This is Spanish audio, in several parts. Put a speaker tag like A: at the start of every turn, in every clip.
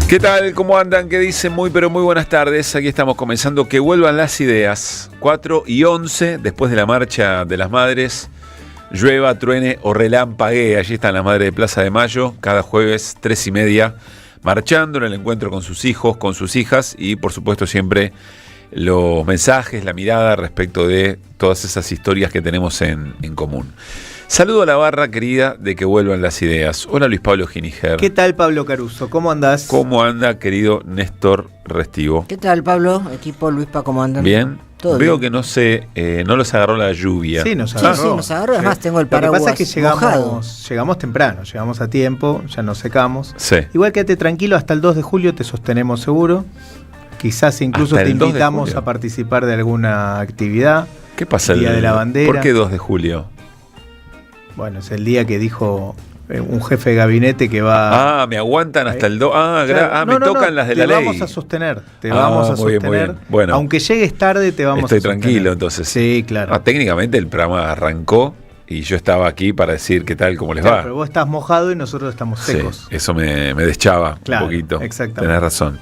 A: ¿Qué tal? ¿Cómo andan? ¿Qué dicen? Muy pero muy buenas tardes. Aquí estamos comenzando. Que vuelvan las ideas. 4:11, después de la marcha de las madres. Llueva, truene o relampaguee. Allí están las madres de Plaza de Mayo. Cada jueves, 3:30, marchando en el encuentro con sus hijos, con sus hijas. Y por supuesto siempre los mensajes, la mirada respecto de todas esas historias que tenemos en común. Saludo a la barra querida de Que Vuelvan las Ideas. Hola Luis Pablo Giniger.
B: ¿Qué tal Pablo Caruso? ¿Cómo andás?
A: ¿Cómo anda querido Néstor Restivo?
C: ¿Qué tal Pablo? Equipo Luispa, ¿cómo andan?
A: Bien.
C: Todo
A: Veo
C: bien.
A: que no los agarró la lluvia.
B: Sí, nos agarró.
C: Sí, nos agarró. Además tengo el paraguas
B: Lo que pasa es que
C: mojado.
B: llegamos temprano, llegamos a tiempo, ya nos secamos.
A: Sí.
B: Igual quédate tranquilo, hasta el 2 de julio te sostenemos seguro. Quizás incluso
A: ¿Hasta
B: te
A: el 2 de
B: invitamos
A: julio?
B: a participar de alguna actividad.
A: ¿Qué pasa
B: Día de la bandera.
A: ¿Por qué 2 de julio?
B: Bueno, es el día que dijo un jefe de gabinete que va...
A: Me aguantan hasta el 2.
B: Claro,
A: Me tocan las de la ley.
B: Te vamos a sostener, vamos a
A: muy bien, muy
B: sostener.
A: bien. Bueno.
B: Aunque llegues tarde, te vamos a
A: Estoy
B: sostener.
A: tranquilo entonces.
B: Sí, claro.
A: Técnicamente el programa arrancó y yo estaba aquí para decir qué tal, cómo les
B: Claro,
A: va.
B: pero vos estás mojado y nosotros estamos secos.
A: Sí, eso me deschaba
B: Claro,
A: un poquito.
B: exactamente.
A: Tenés razón.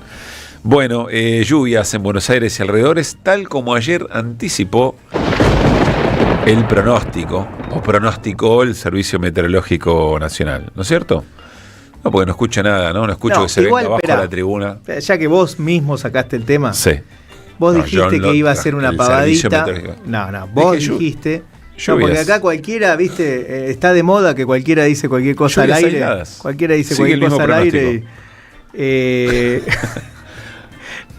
A: Bueno, lluvias en Buenos Aires y alrededores, tal como ayer anticipó el pronóstico, o pronosticó el Servicio Meteorológico Nacional, ¿no es cierto? No, porque no escucha nada, ¿no? No escucho que se venga abajo a la tribuna.
B: Ya que vos mismo sacaste el tema,
A: Sí.
B: vos
A: No,
B: dijiste
A: yo
B: que iba a ser una
A: el Servicio
B: pavadita.
A: Meteorológico.
B: No, vos
A: Dije
B: dijiste. No,
A: lluvias.
B: porque acá cualquiera, viste, está de moda que cualquiera dice cualquier cosa
A: Lluvias
B: al aire.
A: aisladas.
B: Cualquiera dice
A: Sigue el
B: cualquier
A: mismo
B: cosa al aire.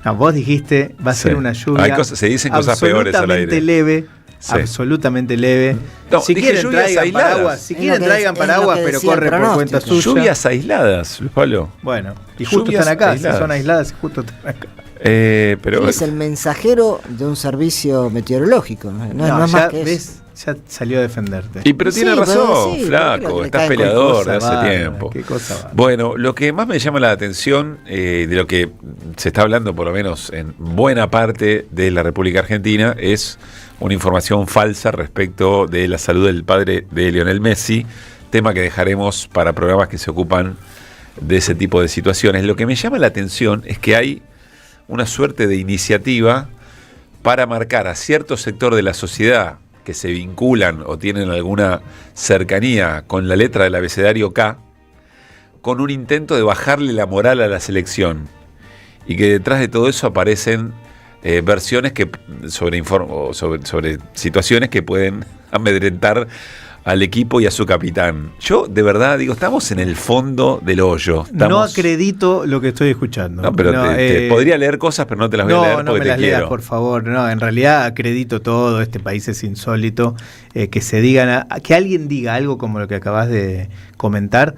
B: No, vos dijiste, va a ser una lluvia.
A: Se dicen cosas peores al aire.
B: Absolutamente leve.
A: Sí.
B: Absolutamente leve.
A: No,
B: si
A: dije
B: quieren
A: lluvias
B: traigan
A: aisladas.
B: paraguas, si
C: Es
B: quieren
C: lo que
B: traigan
C: es lo
B: paraguas,
C: que
B: pero
C: decía el
B: corre por
C: pronóstico.
B: cuenta suya.
A: Lluvias aisladas, Luis Pablo.
B: Bueno, y justo
A: Lluvias
B: están acá,
A: aisladas.
B: si son aisladas, y justo están acá.
A: Pero
C: Él es el mensajero de un servicio meteorológico. No es
B: No,
C: más
B: ya
C: que
B: ves,
C: eso.
B: ya salió a defenderte.
A: Pero
C: Sí,
A: tiene
C: pero
A: razón,
C: sí,
A: flaco,
C: creo que le
A: estás
C: cae
A: peleador de
B: Qué cosa
A: hace
B: bárbara,
A: tiempo.
B: qué cosa bárbara.
A: Bueno, lo que más me llama la atención de lo que se está hablando, por lo menos en buena parte de la República Argentina, es una información falsa respecto de la salud del padre de Lionel Messi, tema que dejaremos para programas que se ocupan de ese tipo de situaciones. Lo que me llama la atención es que hay una suerte de iniciativa para marcar a cierto sector de la sociedad que se vinculan o tienen alguna cercanía con la letra del abecedario K, con un intento de bajarle la moral a la selección, y que detrás de todo eso aparecen versiones que sobre situaciones que pueden amedrentar al equipo y a su capitán. Yo de verdad digo, estamos en el fondo del hoyo.
B: No acredito lo que estoy escuchando.
A: No, pero te podría leer cosas, pero no te las voy a leer porque
B: no me
A: te
B: las
A: quiero.
B: leas, por favor. No, en realidad acredito todo. Este país es insólito. Que se digan, que alguien diga algo como lo que acabas de comentar.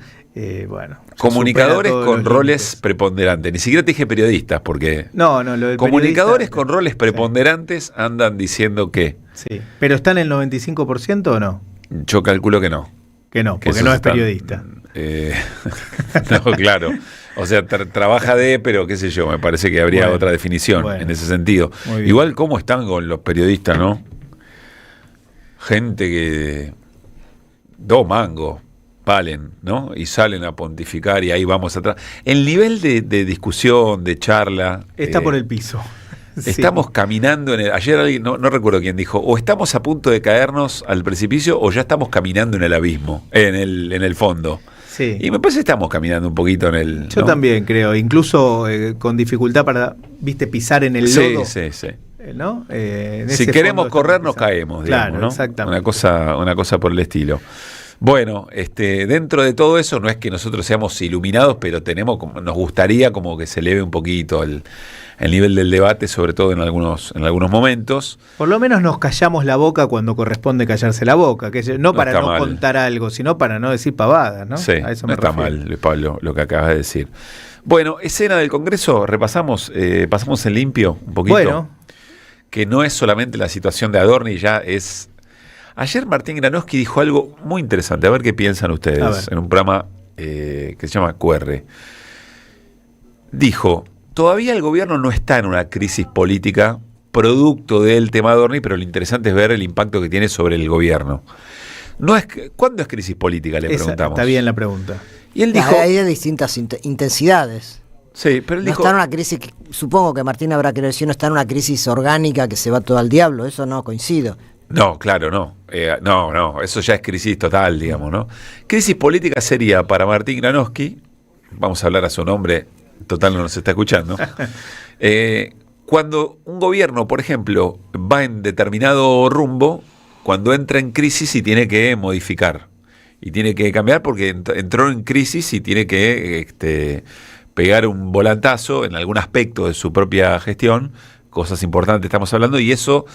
B: Bueno.
A: Comunicadores
B: supera todos
A: con
B: los
A: roles
B: límites.
A: preponderantes. Ni siquiera te dije periodistas, porque
B: No, lo del
A: comunicadores
B: periodista-
A: con roles preponderantes andan diciendo que
B: Sí. ¿Pero está en el 95% o no?
A: yo calculo que no.
B: Que no,
A: Que
B: porque
A: esos
B: no es
A: están-
B: periodista.
A: No, claro. O sea, trabaja pero qué sé yo, me parece que habría
B: Bueno,
A: otra definición
B: bueno.
A: en ese sentido.
B: Muy bien.
A: Igual, ¿cómo están con los periodistas, no? Gente que dos mangos valen, ¿no? Y salen a pontificar y ahí vamos atrás. El nivel de discusión, de charla...
B: Está por el piso. Sí.
A: Estamos caminando ayer alguien, no recuerdo quién dijo, o estamos a punto de caernos al precipicio o ya estamos caminando en el abismo, en el fondo.
B: Sí.
A: Y me parece que estamos caminando un poquito en el...
B: Yo
A: ¿no?
B: también creo, incluso con dificultad para, pisar en el lodo.
A: Sí.
B: ¿No? En
A: Si
B: ese
A: queremos
B: fondo
A: correr
B: estamos
A: nos
B: pisando.
A: caemos, digamos,
B: Claro,
A: ¿no?
B: exactamente.
A: Una cosa por el estilo. Bueno, dentro de todo eso no es que nosotros seamos iluminados, pero nos gustaría como que se eleve un poquito el nivel del debate, sobre todo en algunos momentos.
B: Por lo menos nos callamos la boca cuando corresponde callarse la boca, que no para
A: está
B: no
A: mal.
B: contar algo, sino para no decir pavadas, ¿no?
A: Sí,
B: A eso
A: no
B: me
A: está
B: refiero.
A: mal, Luis Pablo, lo que acabas de decir. Bueno, escena del Congreso, repasamos, pasamos en limpio un poquito.
B: Bueno,
A: Que no es solamente la situación de Adorni, ya es... Ayer Martín Granowski dijo algo muy interesante, a ver qué piensan
B: A
A: ustedes,
B: ver.
A: en un programa que se llama QR. Dijo, todavía el gobierno no está en una crisis política producto del tema Adorni, pero lo interesante es ver el impacto que tiene sobre el gobierno. ¿Cuándo es crisis política? Le preguntamos.
B: está bien la pregunta.
A: Y él dijo...
C: Hay de distintas intensidades.
A: Sí, pero él
C: No
A: dijo...
C: está en una crisis, supongo que Martín habrá querido decir, no está en una crisis orgánica que se va todo al diablo, eso no coincido.
A: No, claro, no. No, eso ya es crisis total, digamos, ¿no? Crisis política sería para Martín Granowski, vamos a hablar a su nombre, total no nos está escuchando, cuando un gobierno, por ejemplo, va en determinado rumbo, cuando entra en crisis y tiene que modificar, y tiene que cambiar porque entró en crisis y tiene que pegar un volantazo en algún aspecto de su propia gestión, cosas importantes estamos hablando, y eso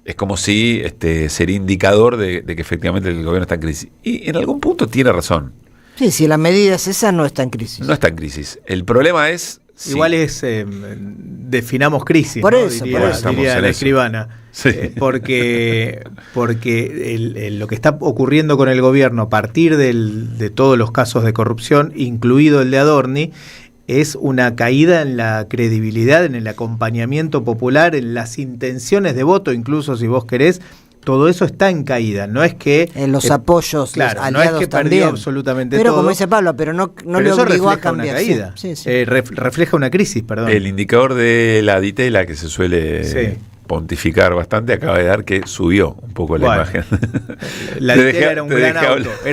A: es como si sería indicador de que efectivamente el gobierno está en crisis. Y en algún punto tiene razón.
C: Sí, si la medida es esa, no está en crisis.
A: No está en crisis. El problema es...
B: Igual es, definamos crisis,
C: por
B: ¿no?
C: eso,
B: diría,
C: por eso.
B: diría la escribana.
A: Sí.
B: Porque lo que está ocurriendo con el gobierno a partir de todos los casos de corrupción, incluido el de Adorni, es una caída en la credibilidad, en el acompañamiento popular, en las intenciones de voto, incluso si vos querés. Todo eso está en caída, no es que...
C: En los apoyos,
B: claro,
C: los aliados
B: no es que
C: también.
B: perdió absolutamente
C: pero
B: todo.
C: como dice Pablo, pero no
B: pero
C: le
B: eso
C: obligó a
B: refleja
C: cambiar.
B: una caída,
C: Sí.
B: refleja una crisis, perdón.
A: El indicador de la Ditela, que se suele pontificar bastante, acaba de dar que subió un poco la imagen.
B: La Ditela era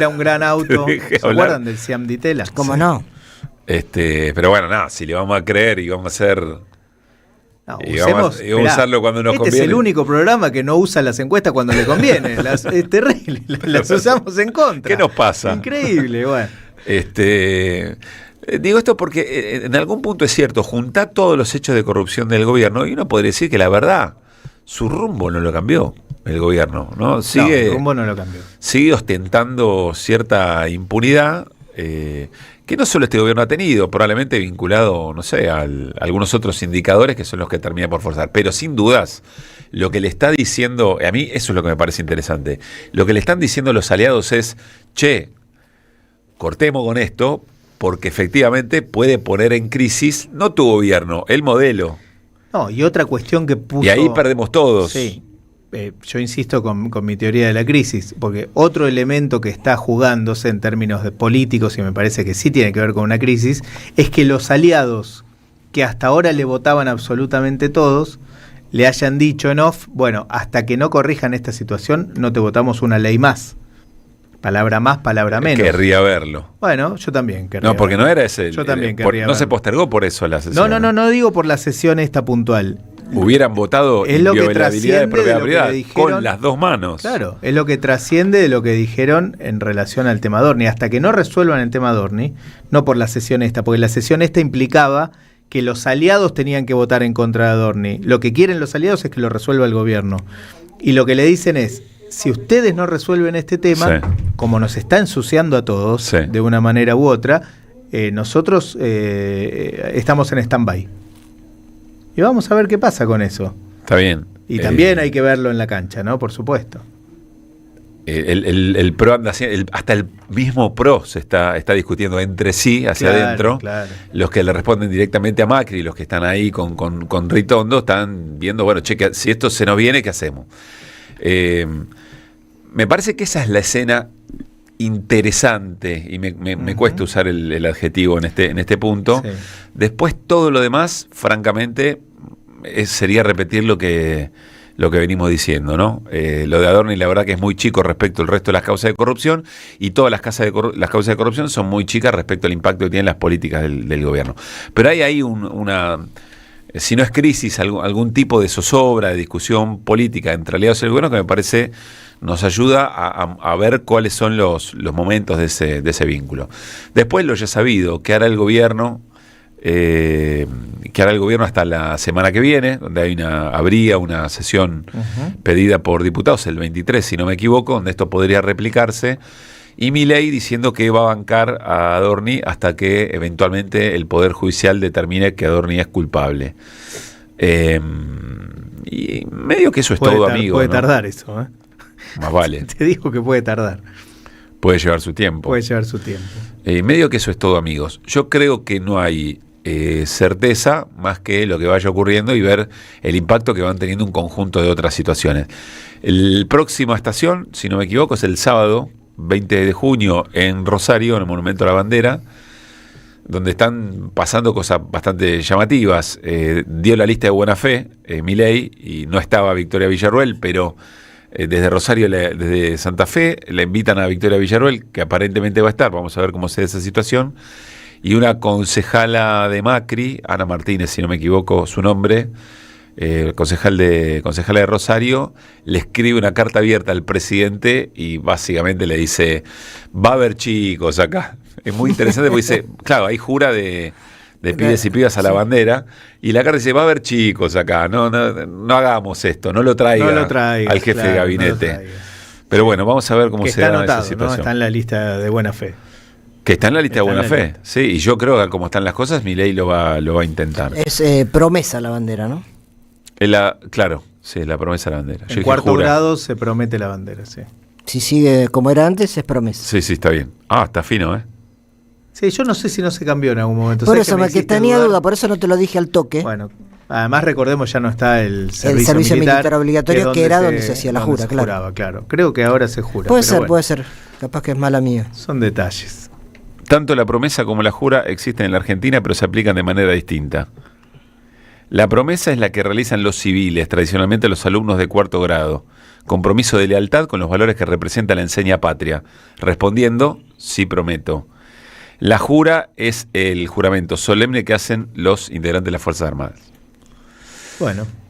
B: un gran auto. ¿Se acuerdan del Siam Ditela?
C: ¿Cómo no?
A: Pero bueno, nada, si le vamos a creer y vamos a hacer...
B: No,
A: y vamos a usarlo cuando nos conviene.
B: Este es el único programa que no usa las encuestas cuando le conviene. Es terrible, las usamos en contra.
A: ¿Qué nos pasa?
B: Increíble, bueno.
A: Digo esto porque en algún punto es cierto, juntar todos los hechos de corrupción del gobierno y uno podría decir que la verdad, su rumbo no lo cambió el gobierno, ¿no?
B: El rumbo no lo cambió.
A: Sigue ostentando cierta impunidad, que no solo este gobierno ha tenido, probablemente vinculado, no sé, a algunos otros indicadores que son los que termina por forzar. Pero sin dudas, lo que le está diciendo, a mí eso es lo que me parece interesante, lo que le están diciendo los aliados es, cortemos con esto, porque efectivamente puede poner en crisis, no tu gobierno, el modelo.
B: No, y otra cuestión que puso...
A: Y ahí perdemos todos.
B: Sí. Yo insisto con mi teoría de la crisis, porque otro elemento que está jugándose en términos de políticos, y me parece que sí tiene que ver con una crisis, es que los aliados que hasta ahora le votaban absolutamente todos, le hayan dicho en off, bueno, hasta que no corrijan esta situación, no te votamos una ley más. Palabra más, palabra menos.
A: Querría verlo.
B: Bueno, yo también querría
A: No, porque
B: verlo.
A: no era ese.
B: Yo también querría
A: no
B: verlo.
A: se postergó por eso la sesión.
B: No digo por la sesión esta puntual.
A: Hubieran votado
B: es lo que
A: inviolabilidad de
B: trasciende de lo que
A: propiedad
B: le dijeron,
A: con las dos manos.
B: Claro, es lo que trasciende de lo que dijeron en relación al tema Adorni. Hasta que no resuelvan el tema Adorni, no por la sesión esta, porque la sesión esta implicaba que los aliados tenían que votar en contra de Adorni. Lo que quieren los aliados es que lo resuelva el gobierno. Y lo que le dicen es, si ustedes no resuelven este tema, como nos está ensuciando a todos, de una manera u otra, nosotros estamos en stand-by. Y vamos a ver qué pasa con eso.
A: Está bien.
B: Y también hay que verlo en la cancha, ¿no? Por supuesto.
A: El PRO anda hasta el mismo PRO se está discutiendo entre sí, hacia adentro. Claro. Los que le responden directamente a Macri, los que están ahí con Ritondo, están viendo, bueno, si esto se nos viene, ¿qué hacemos? Me parece que esa es la escena interesante, y me cuesta usar el adjetivo en este punto. Sí. Después todo lo demás, francamente, sería repetir lo que venimos diciendo, ¿no? Lo de Adorni, la verdad que es muy chico respecto al resto de las causas de corrupción, y todas las causas de corrupción son muy chicas respecto al impacto que tienen las políticas del gobierno. Pero hay ahí si no es crisis, algún tipo de zozobra, de discusión política entre aliados del gobierno que me parece nos ayuda a ver cuáles son los momentos de ese vínculo. Después lo ya sabido, ¿qué hará el gobierno? Hasta la semana que viene, donde habría una sesión pedida por diputados el 23, si no me equivoco, donde esto podría replicarse, y Milei diciendo que va a bancar a Adorni hasta que eventualmente el Poder Judicial determine que Adorni es culpable. Y medio que eso es todo, amigo.
B: Puede tardar eso, ¿eh?
A: Más vale.
B: Te digo que puede tardar.
A: Puede llevar su tiempo. Medio que eso es todo, amigos. Yo creo que no hay certeza más que lo que vaya ocurriendo y ver el impacto que van teniendo un conjunto de otras situaciones. La próxima estación, si no me equivoco, es el sábado 20 de junio en Rosario, en el Monumento a la Bandera, donde están pasando cosas bastante llamativas. Dio la lista de buena fe, Milei, y no estaba Victoria Villarruel, pero desde Rosario, desde Santa Fe, le invitan a Victoria Villarruel, que aparentemente va a estar, vamos a ver cómo se da esa situación, y una concejala de Macri, Ana Martínez, si no me equivoco su nombre, concejala de Rosario, le escribe una carta abierta al presidente y básicamente le dice, va a haber chicos acá. Es muy interesante porque dice, claro, hay jura de pibes y pibas a la bandera, y la carta dice, va a haber chicos acá, no hagamos esto, no lo traiga al jefe de gabinete. Pero bueno, vamos a ver cómo se da
B: anotado,
A: esa situación.
B: ¿no? Está en la lista de buena fe.
A: Que está en la lista de buena fe, sí, y yo creo que como están las cosas, Milei lo va a intentar.
C: Es promesa la bandera, ¿no?
A: Claro, sí, la promesa de la bandera.
B: En cuarto grado se promete la bandera, sí.
C: Si sigue como era antes, es promesa.
A: Sí, está bien. Está fino, ¿eh?
B: Sí, yo no sé si no se cambió en algún momento.
C: Por eso que tenía duda, por eso no te lo dije al toque.
B: Bueno, además recordemos ya no está el
C: servicio militar obligatorio, que era donde se hacía la jura, claro.
B: Juraba, claro. Creo que ahora se jura.
C: Puede ser. Capaz que es mala mía.
B: Son detalles.
A: Tanto la promesa como la jura existen en la Argentina, pero se aplican de manera distinta. La promesa es la que realizan los civiles, tradicionalmente los alumnos de cuarto grado. Compromiso de lealtad con los valores que representa la enseña patria. Respondiendo, sí prometo. La jura es el juramento solemne que hacen los integrantes de las Fuerzas Armadas.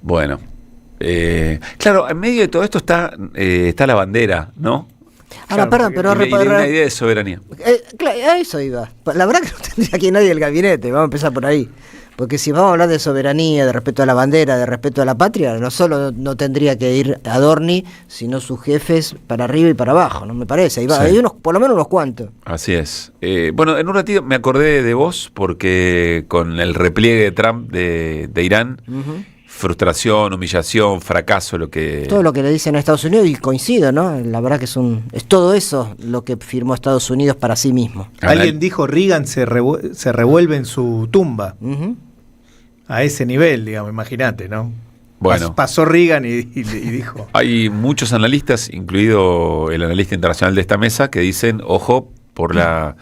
A: Bueno. Claro, en medio de todo esto está la bandera, ¿no?
B: Ahora,
C: perdón, pero
A: y una idea de soberanía.
C: A eso iba. La verdad que no tendría aquí nadie del gabinete, vamos a empezar por ahí. Porque si vamos a hablar de soberanía, de respeto a la bandera, de respeto a la patria, no solo no tendría que ir Adorni, sino sus jefes para arriba y para abajo, ¿no? Me parece. Hay por lo menos unos cuantos.
A: Así es. Bueno, en un ratito me acordé de vos porque con el repliegue de Trump de Irán, frustración, humillación, fracaso,
C: todo lo que le dicen a Estados Unidos, y coincido, ¿no? La verdad que es todo eso lo que firmó Estados Unidos para sí mismo.
B: Alguien dijo, Reagan se revuelve en su tumba. A ese nivel, digamos, imagínate, ¿no?
A: Bueno,
B: pasó Reagan y dijo.
A: Hay muchos analistas, incluido el analista internacional de esta mesa, que dicen, ojo, por el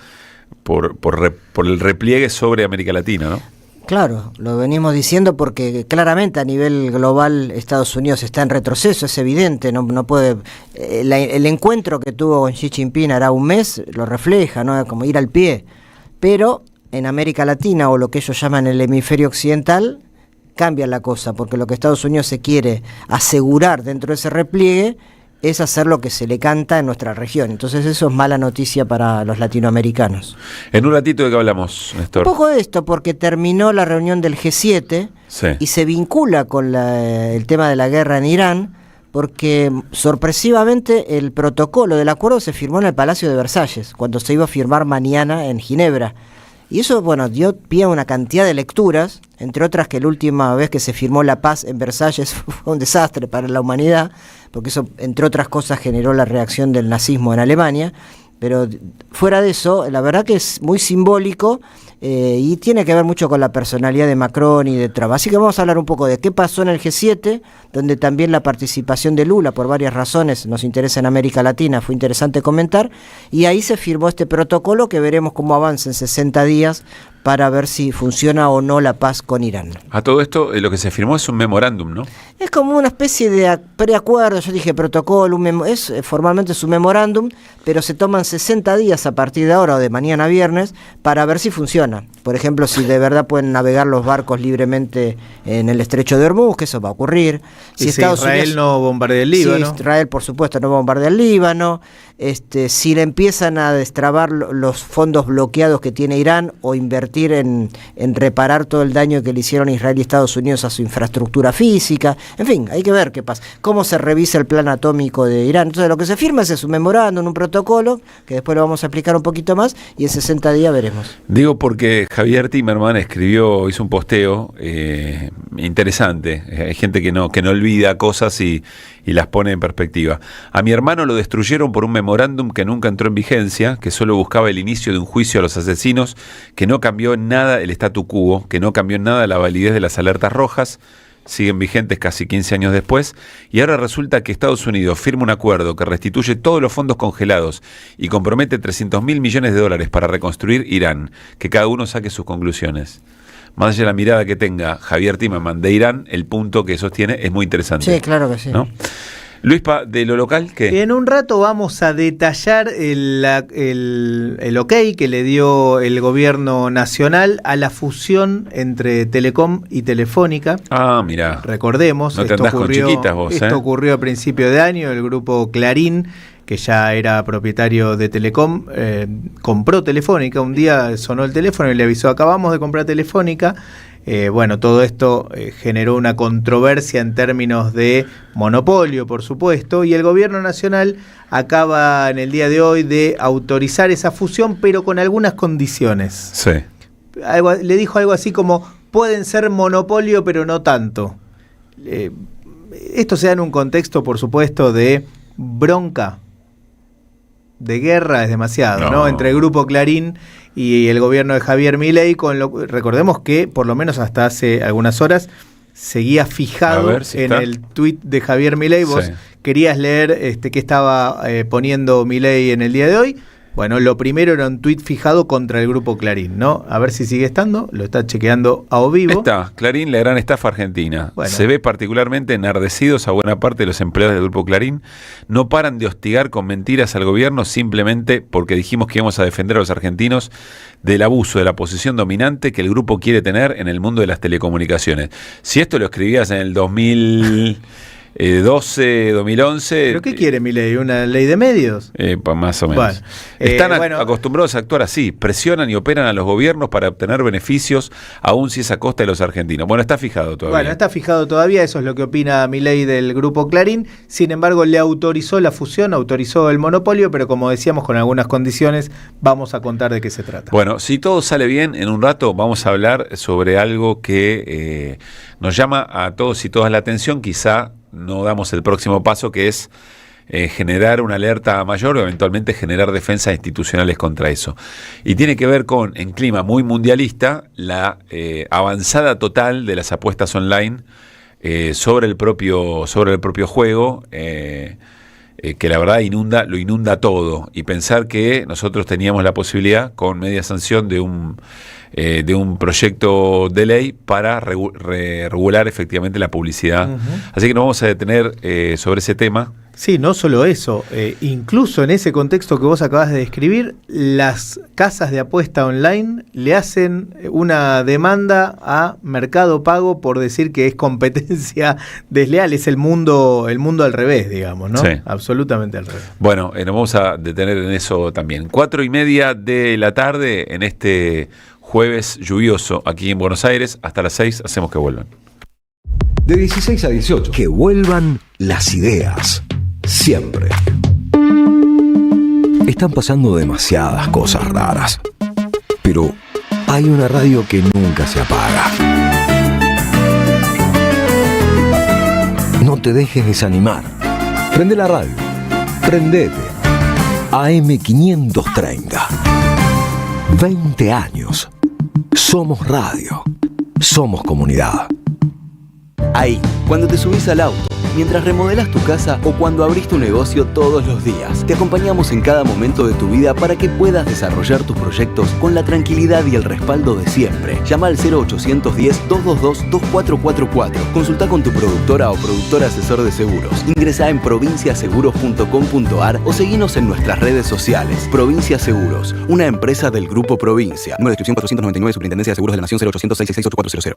A: repliegue sobre América Latina, ¿no?
C: Claro, lo venimos diciendo porque claramente a nivel global Estados Unidos está en retroceso, es evidente, no puede. El encuentro que tuvo con Xi Jinping hará un mes lo refleja, ¿no? Como ir al pie. Pero en América Latina, o lo que ellos llaman el hemisferio occidental, cambia la cosa, porque lo que Estados Unidos se quiere asegurar dentro de ese repliegue es hacer lo que se le canta en nuestra región. Entonces eso es mala noticia para los latinoamericanos.
A: En un ratito, ¿de qué hablamos, Néstor?
C: Un poco de esto, porque terminó la reunión del G7 y se vincula con el tema de la guerra en Irán, porque sorpresivamente el protocolo del acuerdo se firmó en el Palacio de Versalles, cuando se iba a firmar mañana en Ginebra. Y eso, dio pie a una cantidad de lecturas, entre otras que la última vez que se firmó la paz en Versalles fue un desastre para la humanidad, porque eso, entre otras cosas, generó la reacción del nazismo en Alemania. Pero fuera de eso, la verdad que es muy simbólico y tiene que ver mucho con la personalidad de Macron y de Trump. Así que vamos a hablar un poco de qué pasó en el G7, donde también la participación de Lula, por varias razones, nos interesa en América Latina, fue interesante comentar, y ahí se firmó este protocolo que veremos cómo avanza en 60 días para ver si funciona o no la paz con Irán.
A: A todo esto, lo que se firmó es un memorándum, ¿no?
C: Es como una especie de preacuerdo, yo dije protocolo, formalmente es un memorándum, pero se toman 60 días a partir de ahora o de mañana viernes para ver si funciona. Por ejemplo, si de verdad pueden navegar los barcos libremente en el estrecho de Hormuz, que eso va a ocurrir.
B: Si Israel no bombardea el Líbano.
C: Si Israel, por supuesto, no bombardea el Líbano. Si le empiezan a destrabar los fondos bloqueados que tiene Irán o invertir en reparar todo el daño que le hicieron Israel y Estados Unidos a su infraestructura física. En fin, hay que ver qué pasa. Cómo se revisa el plan atómico de Irán. Entonces lo que se firma es un memorándum, un protocolo, que después lo vamos a explicar un poquito más y en 60 días veremos.
A: Digo porque Javier Timerman hizo un posteo interesante. Hay gente que no olvida cosas y las pone en perspectiva. A mi hermano lo destruyeron por un memorándum que nunca entró en vigencia, que solo buscaba el inicio de un juicio a los asesinos, que no cambió en nada el statu quo, que no cambió en nada la validez de las alertas rojas, siguen vigentes casi 15 años después, y ahora resulta que Estados Unidos firma un acuerdo que restituye todos los fondos congelados y compromete $300.000 millones para reconstruir Irán, que cada uno saque sus conclusiones. Más allá de la mirada que tenga Javier Timerman de Irán, el punto que sostiene es muy interesante.
C: Sí, claro que sí.
A: ¿No? Luispa, de lo local, ¿qué?
B: En un rato vamos a detallar el ok que le dio el gobierno nacional a la fusión entre Telecom y Telefónica.
A: Ah, mirá.
B: Recordemos,
A: no te andás con chiquitas vos,
B: esto ocurrió a principio de año. El grupo Clarín, que ya era propietario de Telecom, compró Telefónica. Un día sonó el teléfono y le avisó: acabamos de comprar Telefónica. Bueno, todo esto generó una controversia en términos de monopolio, por supuesto, y el gobierno nacional acaba en el día de hoy de autorizar esa fusión, pero con algunas condiciones.
A: Sí.
B: Le dijo algo así como: pueden ser monopolio, pero no tanto. Esto se da en un contexto, por supuesto, de bronca, de guerra, es demasiado, ¿no? Entre el grupo Clarín y el gobierno de Javier Milei, recordemos que por lo menos hasta hace algunas horas seguía fijado en el tuit de Javier Milei. Vos querías leer qué estaba poniendo Milei en el día de hoy. Bueno, lo primero era un tuit fijado contra el grupo Clarín, ¿no? A ver si sigue estando, lo está chequeando a o vivo.
A: Está, Clarín, la gran estafa argentina.
B: Bueno.
A: Se ve particularmente enardecidos a buena parte de los empleados del grupo Clarín. No paran de hostigar con mentiras al gobierno simplemente porque dijimos que íbamos a defender a los argentinos del abuso de la posición dominante que el grupo quiere tener en el mundo de las telecomunicaciones. Si esto lo escribías en el 2012, 2011...
B: ¿Pero qué quiere Milei? ¿Una ley de medios?
A: Más o menos.
B: Bueno,
A: Están acostumbrados a actuar así, presionan y operan a los gobiernos para obtener beneficios, aun si es a costa de los argentinos. Bueno, está fijado todavía.
B: Bueno, está fijado todavía, eso es lo que opina Milei del grupo Clarín. Sin embargo, le autorizó la fusión, autorizó el monopolio, pero como decíamos, con algunas condiciones. Vamos a contar de qué se trata.
A: Bueno, si todo sale bien, en un rato vamos a hablar sobre algo que nos llama a todos y todas la atención. Quizá no damos el próximo paso, que es generar una alerta mayor o eventualmente generar defensas institucionales contra eso. Y tiene que ver con, en clima muy mundialista, la avanzada total de las apuestas online sobre el propio juego, que la verdad lo inunda todo. Y pensar que nosotros teníamos la posibilidad, con media sanción de un proyecto de ley para regular efectivamente la publicidad. Uh-huh. Así que nos vamos a detener sobre ese tema.
B: Sí, no solo eso, incluso en ese contexto que vos acabas de describir, las casas de apuesta online le hacen una demanda a Mercado Pago por decir que es competencia desleal. Es el mundo al revés, digamos, ¿no?
A: Sí.
B: Absolutamente al revés.
A: Bueno, nos vamos a detener en eso también. 4:30 de la tarde en este jueves lluvioso aquí en Buenos Aires. Hasta las 6 hacemos que vuelvan.
D: De 16 a 18. Que vuelvan las ideas. Siempre. Están pasando demasiadas cosas raras. Pero hay una radio que nunca se apaga. No te dejes desanimar. Prende la radio. Prendete. AM530. 20 años. Somos radio. Somos comunidad.
E: Ahí, cuando te subís al auto, mientras remodelás tu casa o cuando abrís tu negocio todos los días. Te acompañamos en cada momento de tu vida para que puedas desarrollar tus proyectos con la tranquilidad y el respaldo de siempre. Llama al 0810-222-2444. Consulta con tu productora o productor asesor de seguros. Ingresá en provinciaseguros.com.ar o seguinos en nuestras redes sociales. Provincia Seguros, una empresa del Grupo Provincia. Número de inscripción 499, Superintendencia de Seguros de la Nación, 0800-666-8400.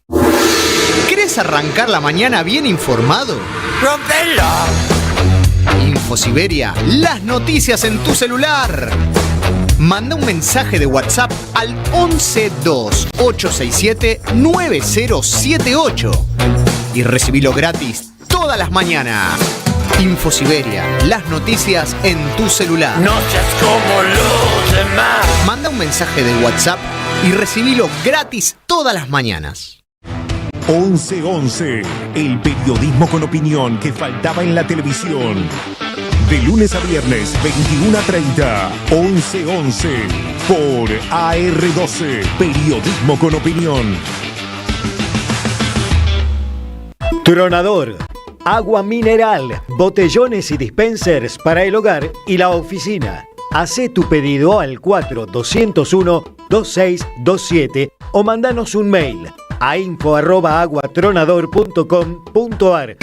F: ¿Querés arrancar la mañana bien informado?
G: ¡Rompela!
F: Infosiberia, las noticias en tu celular. Manda un mensaje de WhatsApp al 1128679078 y recibilo gratis todas las mañanas. Infosiberia, las noticias en tu celular.
G: No seas como los demás.
F: Manda un mensaje de WhatsApp y recibilo gratis todas las mañanas.
H: 1111, el periodismo con opinión que faltaba en la televisión. De lunes a viernes, 21:30, 1111, por AR12, periodismo con opinión.
I: Tronador. Agua mineral, botellones y dispensers para el hogar y la oficina. Hacé tu pedido al 4201-2627 o mandanos un mail a info@aguatronador.com.ar.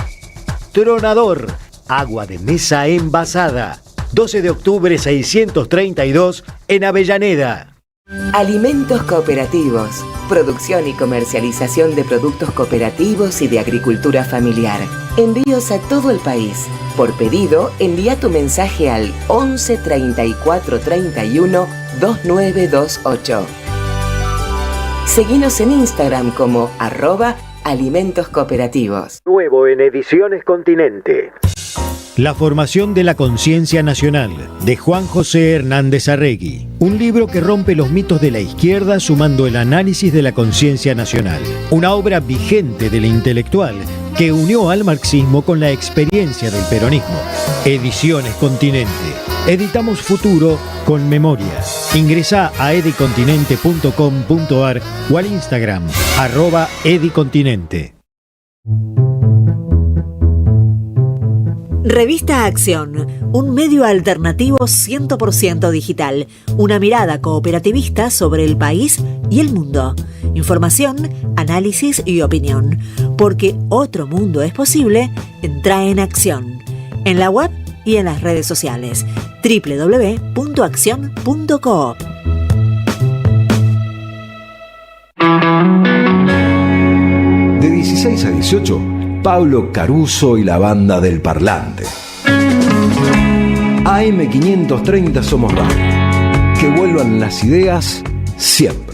I: Tronador, agua de mesa envasada. 12 de octubre 632 en Avellaneda.
J: Alimentos cooperativos. Producción y comercialización de productos cooperativos y de agricultura familiar. Envíos a todo el país. Por pedido, envía tu mensaje al 11 34 31 2928. Seguinos en Instagram como @alimentos cooperativos.
I: Nuevo en Ediciones Continente. La formación de la conciencia nacional, de Juan José Hernández Arregui. Un libro que rompe los mitos de la izquierda sumando el análisis de la conciencia nacional. Una obra vigente del intelectual que unió al marxismo con la experiencia del peronismo. Ediciones Continente. Editamos futuro con memoria. Ingresá a edicontinente.com.ar o al Instagram @edicontinente.
K: Revista Acción, un medio alternativo 100% digital, una mirada cooperativista sobre el país y el mundo. Información, análisis y opinión. Porque otro mundo es posible, entra en Acción. En la web y en las redes sociales. www.accion.coop.
D: De 16 a 18, Pablo Caruso y la banda del Parlante. AM530 Somos Radio. Que vuelvan las ideas siempre.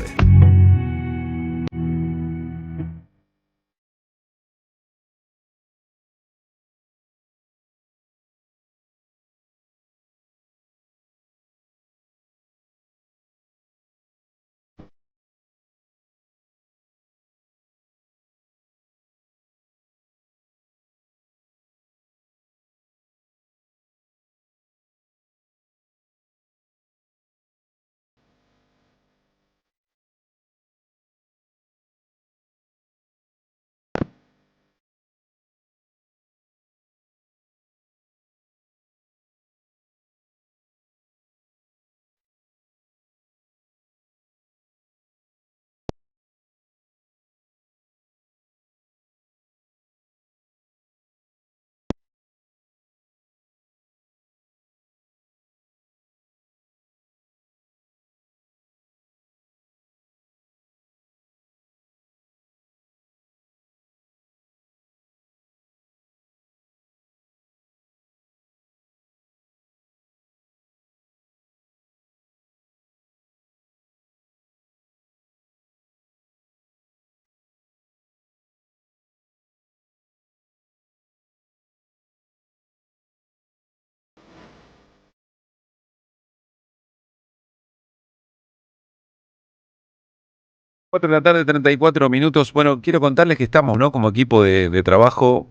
A: Cuatro de la tarde, 34 minutos. Bueno, quiero contarles que estamos, ¿no?, como equipo de trabajo,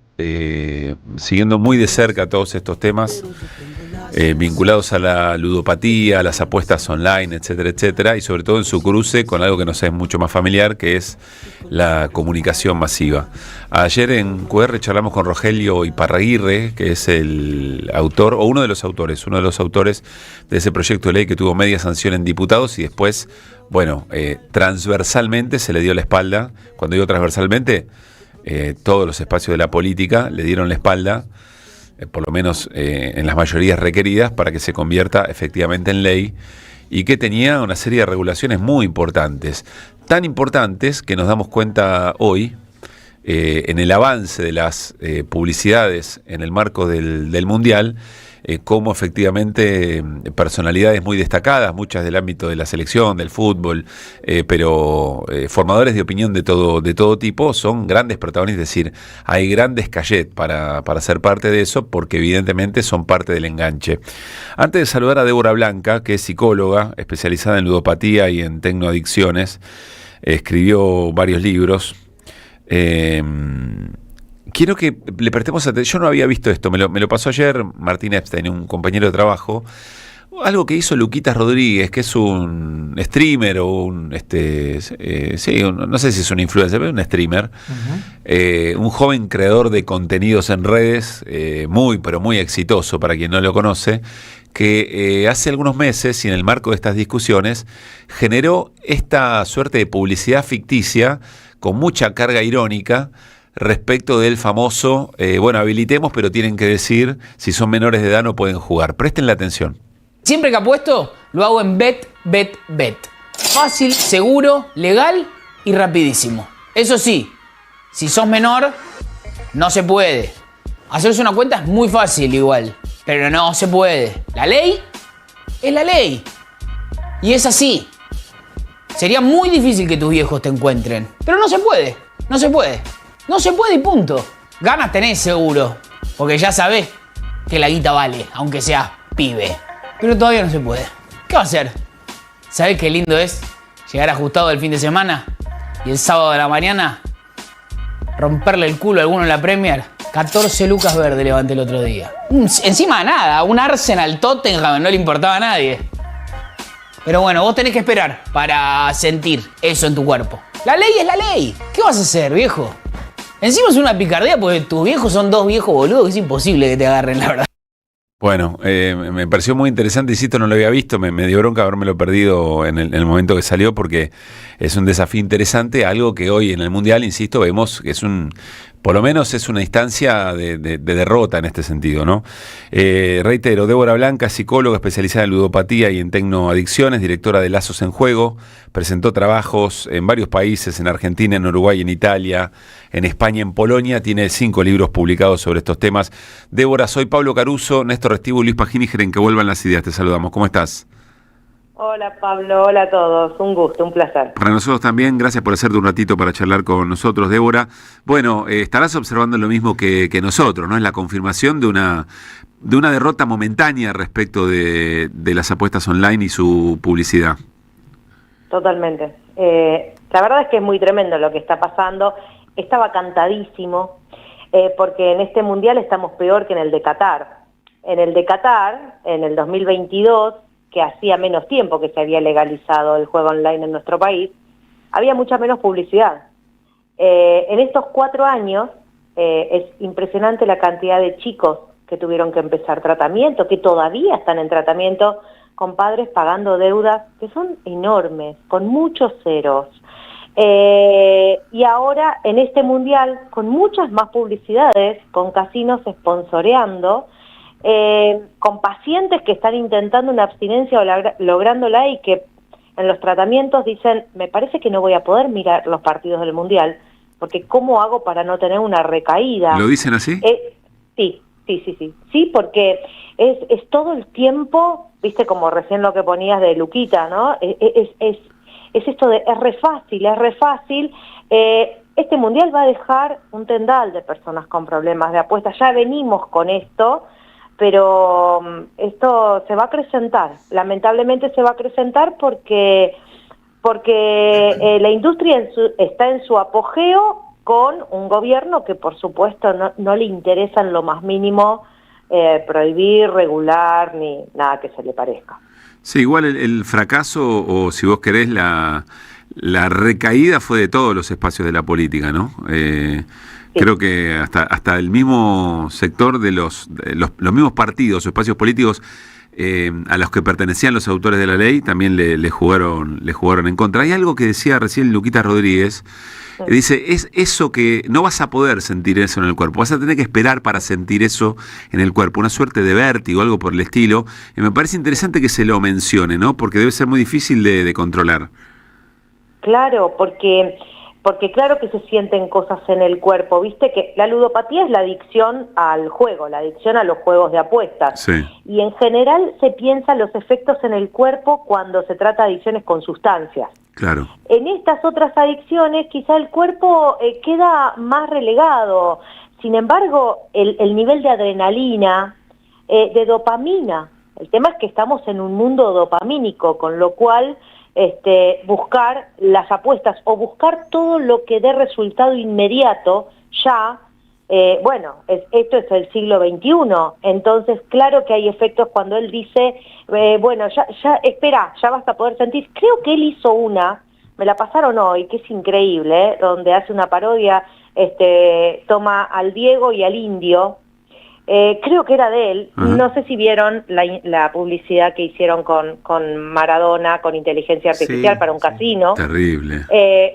A: siguiendo muy de cerca todos estos temas vinculados a la ludopatía, a las apuestas online, etcétera, etcétera, y sobre todo en su cruce con algo que nos es mucho más familiar, que es la comunicación masiva. Ayer en QR charlamos con Rogelio Iparraguirre, que es el autor, o uno de los autores de ese proyecto de ley que tuvo media sanción en diputados y después, bueno, transversalmente se le dio la espalda. Cuando digo transversalmente, todos los espacios de la política le dieron la espalda, por lo menos en las mayorías requeridas, para que se convierta efectivamente en ley, y que tenía una serie de regulaciones muy importantes, tan importantes que nos damos cuenta hoy, en el avance de las publicidades en el marco del Mundial, cómo efectivamente personalidades muy destacadas, muchas del ámbito de la selección, del fútbol, pero formadores de opinión de todo tipo, son grandes protagonistas. Es decir, hay grandes cachets para ser parte de eso, porque evidentemente son parte del enganche. Antes de saludar a Débora Blanca, que es psicóloga especializada en ludopatía y en tecnoadicciones, escribió varios libros. Quiero que le prestemos atención. Yo no había visto esto, me lo pasó ayer Martín Epstein, un compañero de trabajo. algo que hizo Luquitas Rodríguez, que es un streamer o un, no sé si es un influencer, pero un streamer, un joven creador de contenidos en redes, pero muy exitoso para quien no lo conoce, que hace algunos meses, y en el marco de estas discusiones, generó esta suerte de publicidad ficticia con mucha carga irónica respecto del famoso, habilitemos, pero tienen que decir, si son menores de edad no pueden jugar. Prestenle atención.
L: Siempre que apuesto, lo hago en Bet. Fácil, seguro, legal y rapidísimo. Eso sí, si sos menor, no se puede. Hacerse una cuenta es muy fácil igual, pero no se puede. La ley es la ley. Y es así. Sería muy difícil que tus viejos te encuentren, pero no se puede. No se puede y punto. Ganas tenés seguro, porque ya sabés que la guita vale, aunque seas pibe. Pero todavía no se puede. ¿Qué va a hacer? ¿Sabés qué lindo es llegar ajustado el fin de semana y el sábado de la mañana romperle el culo a alguno en la Premier? 14 lucas verdes levanté el otro día. Encima nada, un Arsenal Tottenham no le importaba a nadie. Pero bueno, vos tenés que esperar para sentir eso en tu cuerpo. La ley es la ley. ¿Qué vas a hacer, viejo? Encima es una picardía porque tus viejos son dos viejos boludos que es imposible que te agarren, la verdad.
A: Bueno, me pareció muy interesante, insisto, no lo había visto, me dio bronca habérmelo perdido en el momento que salió porque es un desafío interesante, algo que hoy en el Mundial, insisto, vemos que por lo menos es una instancia de derrota en este sentido, ¿no? Reitero, Débora Blanca, psicóloga especializada en ludopatía y en tecnoadicciones, directora de Lazos en Juego, presentó trabajos en varios países, en Argentina, en Uruguay, en Italia, en España, en Polonia, tiene 5 libros publicados sobre estos temas. Débora, soy Pablo Caruso, Néstor Restivo y Luis Pagíniger en Que Vuelvan las Ideas, te saludamos, ¿cómo estás?
M: Hola Pablo, hola a todos, un gusto, un placer.
A: Para nosotros también, gracias por hacerte un ratito para charlar con nosotros, Débora. Bueno, estarás observando lo mismo que nosotros, ¿no? Es la confirmación de una derrota momentánea respecto de las apuestas online y su publicidad.
M: Totalmente. La verdad es que es muy tremendo lo que está pasando. Estaba cantadísimo, porque en este Mundial estamos peor que en el de Qatar. En el de Qatar, en el 2022, que hacía menos tiempo que se había legalizado el juego online en nuestro país, había mucha menos publicidad. En estos 4 años es impresionante la cantidad de chicos que tuvieron que empezar tratamiento, que todavía están en tratamiento, con padres pagando deudas que son enormes, con muchos ceros. Y ahora en este Mundial, con muchas más publicidades, con casinos sponsoreando, con pacientes que están intentando una abstinencia o lográndola y que en los tratamientos dicen, me parece que no voy a poder mirar los partidos del Mundial, porque ¿cómo hago para no tener una recaída?
A: ¿Lo dicen así?
M: Sí, porque es todo el tiempo, viste como recién lo que ponías de Luquita, ¿no? Es esto de, es re fácil, este Mundial va a dejar un tendal de personas con problemas de apuestas, ya venimos con esto, pero esto se va a acrecentar, lamentablemente se va a acrecentar porque la industria está en su apogeo con un gobierno que por supuesto no le interesa en lo más mínimo prohibir, regular, ni nada que se le parezca.
A: Sí, igual el fracaso, o si vos querés, la recaída fue de todos los espacios de la política, ¿no? Creo que hasta el mismo sector de los mismos partidos o espacios políticos a los que pertenecían los autores de la ley también le jugaron en contra. Hay algo que decía recién Luquita Rodríguez, dice, es eso que no vas a poder sentir eso en el cuerpo, vas a tener que esperar para sentir eso en el cuerpo, una suerte de vértigo, algo por el estilo. Y me parece interesante que se lo mencione, ¿no? Porque debe ser muy difícil de controlar.
M: Claro, porque claro que se sienten cosas en el cuerpo, viste que la ludopatía es la adicción al juego, la adicción a los juegos de apuestas.
A: Sí.
M: Y en general se piensa los efectos en el cuerpo cuando se trata de adicciones con sustancias.
A: Claro.
M: En estas otras adicciones quizá el cuerpo queda más relegado. Sin embargo, el nivel de adrenalina, de dopamina, el tema es que estamos en un mundo dopamínico, con lo cual buscar las apuestas o buscar todo lo que dé resultado inmediato ya esto es el siglo XXI, entonces claro que hay efectos cuando él dice, ya vas a poder sentir. Creo que él hizo una, me la pasaron hoy, que es increíble, donde hace una parodia, toma al Diego y al Indio, creo que era de él. Uh-huh. No sé si vieron la publicidad que hicieron con Maradona, con inteligencia artificial para un casino.
A: Terrible.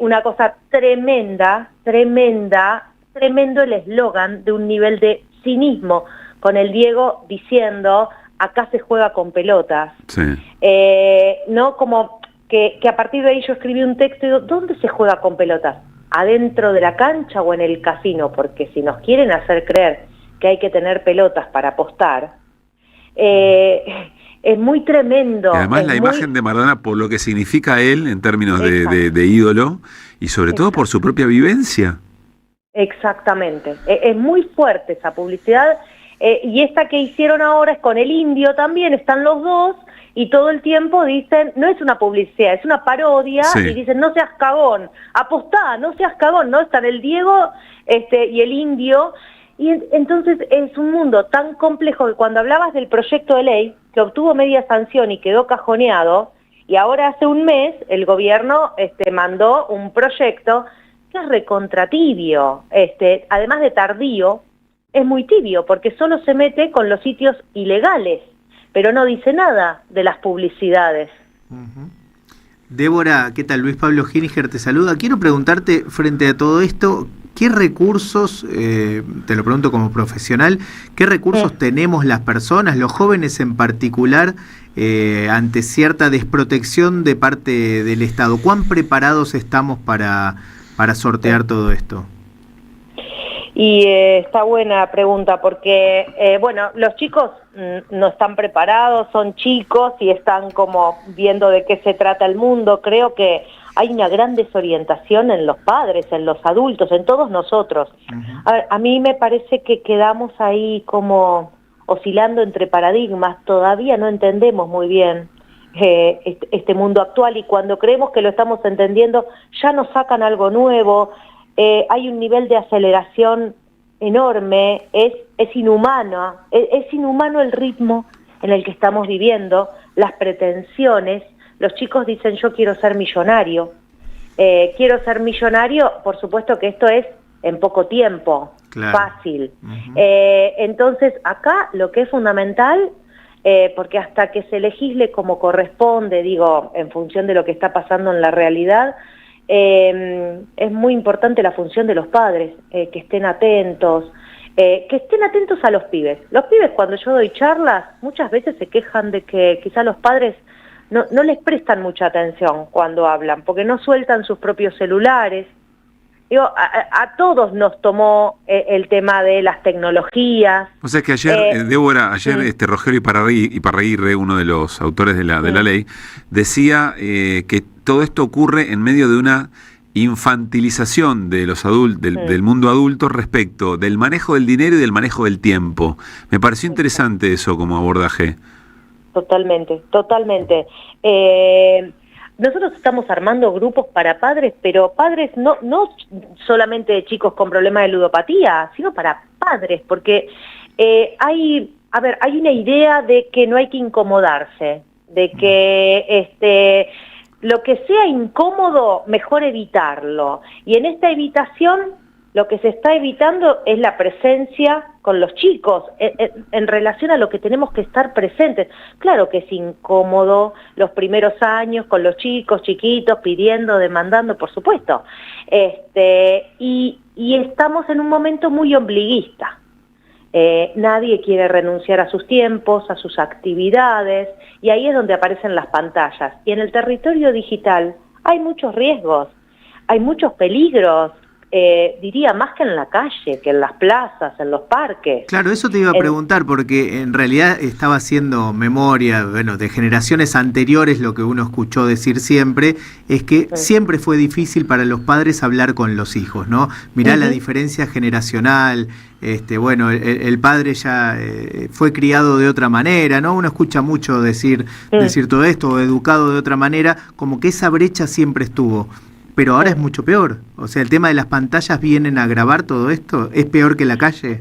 M: Una cosa tremenda, tremendo el eslogan de un nivel de cinismo, con el Diego diciendo, acá se juega con pelotas.
A: Sí.
M: No como que a partir de ahí yo escribí un texto y digo, ¿dónde se juega con pelotas? ¿Adentro de la cancha o en el casino? Porque si nos quieren hacer creer que hay que tener pelotas para apostar, es muy tremendo.
A: Y además la imagen de Maradona por lo que significa él en términos de ídolo y sobre todo por su propia vivencia.
M: Exactamente, es muy fuerte esa publicidad, y esta que hicieron ahora es con el Indio también, están los dos y todo el tiempo dicen, no es una publicidad, es una parodia, y dicen, no seas cagón, apostá, no seas cagón, ¿no? Están el Diego y el Indio. Y entonces es un mundo tan complejo que cuando hablabas del proyecto de ley, que obtuvo media sanción y quedó cajoneado, y ahora hace un mes el gobierno mandó un proyecto que es recontratibio, además de tardío, es muy tibio, porque solo se mete con los sitios ilegales, pero no dice nada de las publicidades.
B: Uh-huh. Débora, ¿qué tal? Luis Pablo Gininger te saluda. Quiero preguntarte, frente a todo esto, ¿qué recursos, te lo pregunto como profesional, qué recursos tenemos las personas, los jóvenes en particular, ante cierta desprotección de parte del Estado? ¿Cuán preparados estamos para sortear todo esto?
M: Y está buena pregunta porque, los chicos no están preparados, son chicos y están como viendo de qué se trata el mundo. Creo que hay una gran desorientación en los padres, en los adultos, en todos nosotros. Uh-huh. A mí me parece que quedamos ahí como oscilando entre paradigmas, todavía no entendemos muy bien este mundo actual, y cuando creemos que lo estamos entendiendo ya nos sacan algo nuevo. Hay un nivel de aceleración enorme, es inhumano el ritmo en el que estamos viviendo, las pretensiones. Los chicos dicen, yo quiero ser millonario, por supuesto que esto es en poco tiempo, claro. Fácil. Uh-huh. Entonces acá lo que es fundamental, porque hasta que se legisle como corresponde, en función de lo que está pasando en la realidad, es muy importante la función de los padres, que estén atentos a los pibes. Los pibes, cuando yo doy charlas, muchas veces se quejan de que quizás los padres no les prestan mucha atención cuando hablan, porque no sueltan sus propios celulares. A todos nos tomó el tema de las tecnologías. O sea que ayer,
A: Débora, Rogelio Iparraguirre, uno de los autores de la ley, decía que todo esto ocurre en medio de una infantilización de los del mundo adulto respecto del manejo del dinero y del manejo del tiempo. Me pareció interesante eso como abordaje.
M: Totalmente. Nosotros estamos armando grupos para padres, pero padres no solamente de chicos con problemas de ludopatía, sino para padres, porque hay una idea de que no hay que incomodarse, de que lo que sea incómodo, mejor evitarlo. Y en esta evitación, lo que se está evitando es la presencia con los chicos, en relación a lo que tenemos que estar presentes. Claro que es incómodo los primeros años con los chicos chiquitos, pidiendo, demandando, por supuesto. Y estamos en un momento muy ombliguista. Nadie quiere renunciar a sus tiempos, a sus actividades, y ahí es donde aparecen las pantallas. Y en el territorio digital hay muchos riesgos, hay muchos peligros, diría más que en la calle, que en las plazas, en los parques.
B: Claro, eso te iba a preguntar, porque en realidad estaba haciendo memoria, de generaciones anteriores. Lo que uno escuchó decir siempre es que siempre fue difícil para los padres hablar con los hijos, ¿no? Mirá la diferencia generacional. El padre ya fue criado de otra manera, ¿no? Uno escucha mucho decir todo esto, o educado de otra manera, como que esa brecha siempre estuvo. pero ahora es mucho peor. O sea, el tema de las pantallas vienen a agravar todo esto. ¿Es peor que la calle?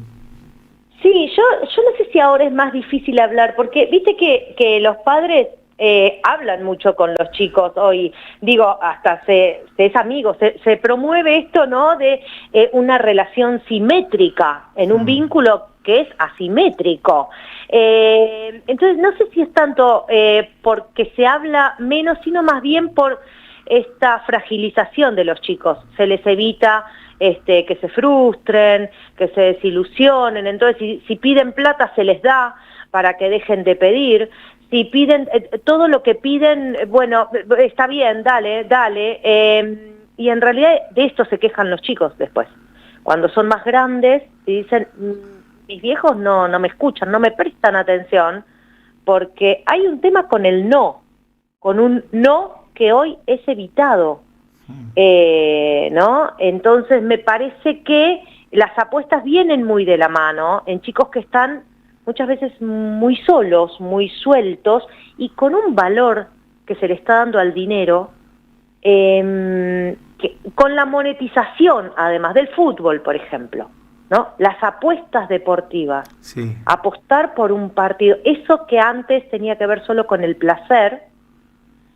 M: Sí, yo no sé si ahora es más difícil hablar, porque viste que los padres hablan mucho con los chicos hoy, digo, hasta se es amigo, se promueve esto, ¿no?, de una relación simétrica en un vínculo que es asimétrico. Entonces, no sé si es tanto porque se habla menos, sino más bien por esta fragilización de los chicos. Se les evita que se frustren, que se desilusionen. Entonces, si piden plata, se les da para que dejen de pedir. Si piden todo lo que piden, bueno, está bien, dale. Y en realidad de esto se quejan los chicos después. Cuando son más grandes y dicen, mis viejos no me escuchan, no me prestan atención, porque hay un tema con el no, con un no que hoy es evitado, ¿no? Entonces me parece que las apuestas vienen muy de la mano en chicos que están muchas veces muy solos, muy sueltos, y con un valor que se le está dando al dinero, con la monetización, además del fútbol, por ejemplo, ¿no? Las apuestas deportivas,
B: sí.
M: Apostar por un partido, eso que antes tenía que ver solo con el placer.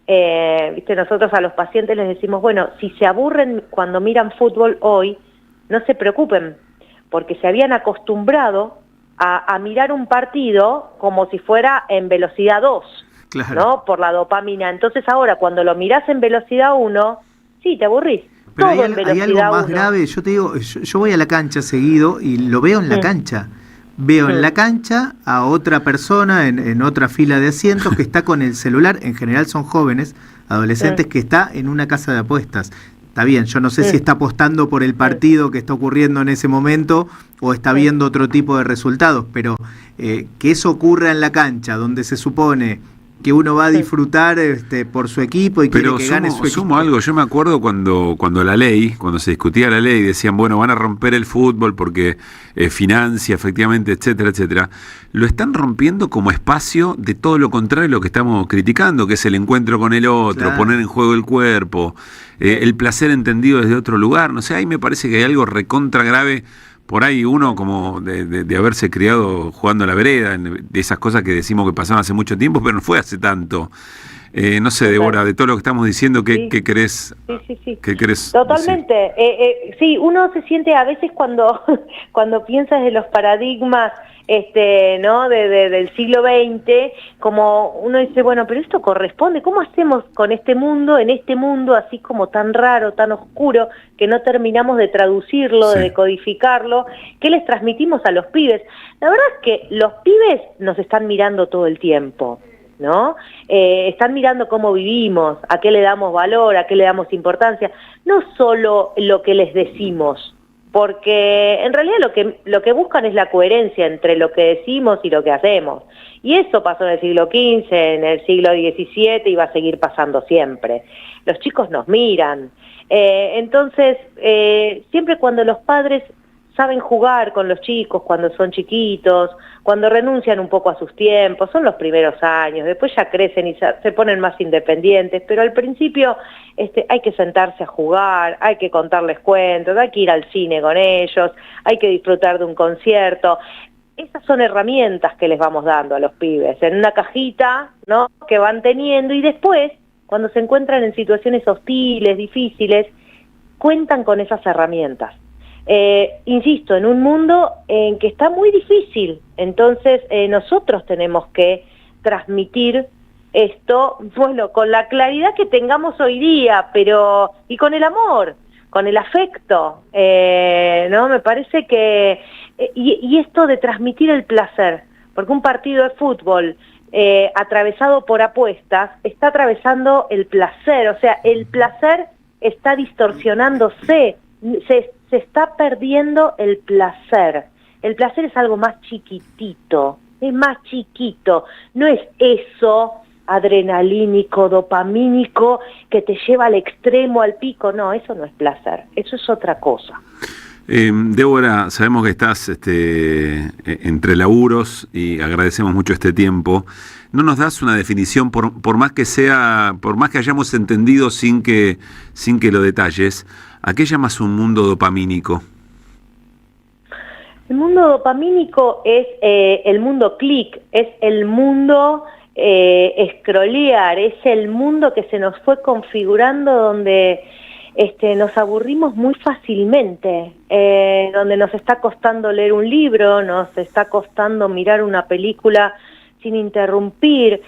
M: Viste, nosotros a los pacientes les decimos, bueno, si se aburren cuando miran fútbol hoy, no se preocupen, porque se habían acostumbrado a mirar un partido como si fuera en velocidad 2,
B: claro,
M: ¿no? Por la dopamina. Entonces ahora, cuando lo mirás en velocidad 1, sí, te aburrís.
B: Pero
M: todo
B: hay algo más grave. Yo te digo, yo voy a la cancha seguido y lo veo en la cancha. Veo en la cancha a otra persona en otra fila de asientos que está con el celular. En general son jóvenes, adolescentes, que está en una casa de apuestas. Está bien, yo no sé si está apostando por el partido que está ocurriendo en ese momento o está viendo otro tipo de resultados, pero que eso ocurra en la cancha, donde se supone que uno va a disfrutar por su equipo y quiere que gane su equipo.
A: Sumo algo, yo me acuerdo cuando se discutía la ley, decían, bueno, van a romper el fútbol porque financia, efectivamente, etcétera, etcétera. Lo están rompiendo como espacio de todo lo contrario a lo que estamos criticando, que es el encuentro con el otro, claro, poner en juego el cuerpo, el placer entendido desde otro lugar. No sé, ahí me parece que hay algo recontra grave. Por ahí uno como de haberse criado jugando a la vereda, de esas cosas que decimos que pasaron hace mucho tiempo, pero no fue hace tanto. No sé, Débora, de todo lo que estamos diciendo, ¿qué querés?
M: Sí.
A: ¿Qué querés
M: Totalmente. Sí, uno se siente a veces cuando piensas de los paradigmas ¿no? del siglo XX, como uno dice, bueno, pero esto corresponde, ¿cómo hacemos con este mundo, en este mundo así como tan raro, tan oscuro, que no terminamos de traducirlo, de decodificarlo? ¿Qué les transmitimos a los pibes? La verdad es que los pibes nos están mirando todo el tiempo, ¿no? Están mirando cómo vivimos, a qué le damos valor, a qué le damos importancia, no solo lo que les decimos, porque en realidad lo que buscan es la coherencia entre lo que decimos y lo que hacemos. Y eso pasó en el siglo XV, en el siglo XVII y va a seguir pasando siempre. Los chicos nos miran. Entonces, siempre cuando los padres saben jugar con los chicos cuando son chiquitos, cuando renuncian un poco a sus tiempos, son los primeros años, después ya crecen y se ponen más independientes, pero al principio hay que sentarse a jugar, hay que contarles cuentos, hay que ir al cine con ellos, hay que disfrutar de un concierto. Esas son herramientas que les vamos dando a los pibes, en una cajita, ¿no?, que van teniendo, y después, cuando se encuentran en situaciones hostiles, difíciles, cuentan con esas herramientas. Insisto, en un mundo en que está muy difícil, entonces nosotros tenemos que transmitir esto, bueno, con la claridad que tengamos hoy día, pero y con el amor, con el afecto, ¿no? Me parece que y esto de transmitir el placer, porque un partido de fútbol atravesado por apuestas está atravesando el placer, o sea, el placer está distorsionándose, se está perdiendo el placer. El placer es algo más chiquitito, es más chiquito, no es eso adrenalínico, dopamínico, que te lleva al extremo, al pico, no, eso no es placer, eso es otra cosa.
A: Débora, sabemos que estás entre laburos y agradecemos mucho este tiempo. ¿no nos das una definición, por más que hayamos entendido sin que lo detalles, a qué llamas un mundo dopamínico?
M: El mundo dopamínico es el mundo click, es el mundo scrollear, es el mundo que se nos fue configurando donde nos aburrimos muy fácilmente, donde nos está costando leer un libro, nos está costando mirar una película sin interrumpir.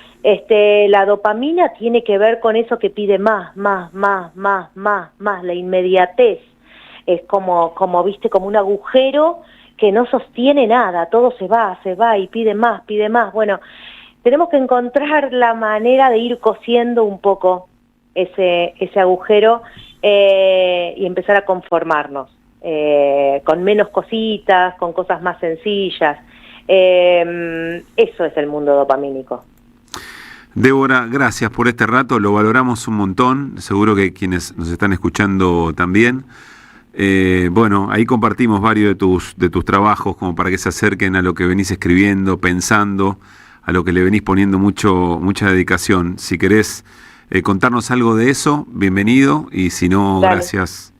M: La dopamina tiene que ver con eso que pide más, la inmediatez. Es como viste, como un agujero que no sostiene nada, todo se va y pide más. Bueno, tenemos que encontrar la manera de ir cosiendo un poco ese agujero y empezar a conformarnos con menos cositas, con cosas más sencillas. Eso es el mundo dopamínico.
A: Débora, gracias por este rato, lo valoramos un montón, seguro que quienes nos están escuchando también. Bueno, ahí compartimos varios de tus trabajos como para que se acerquen a lo que venís escribiendo, pensando, a lo que le venís poniendo mucha dedicación. Si querés contarnos algo de eso, bienvenido, y si no,
M: Dale.
A: Gracias.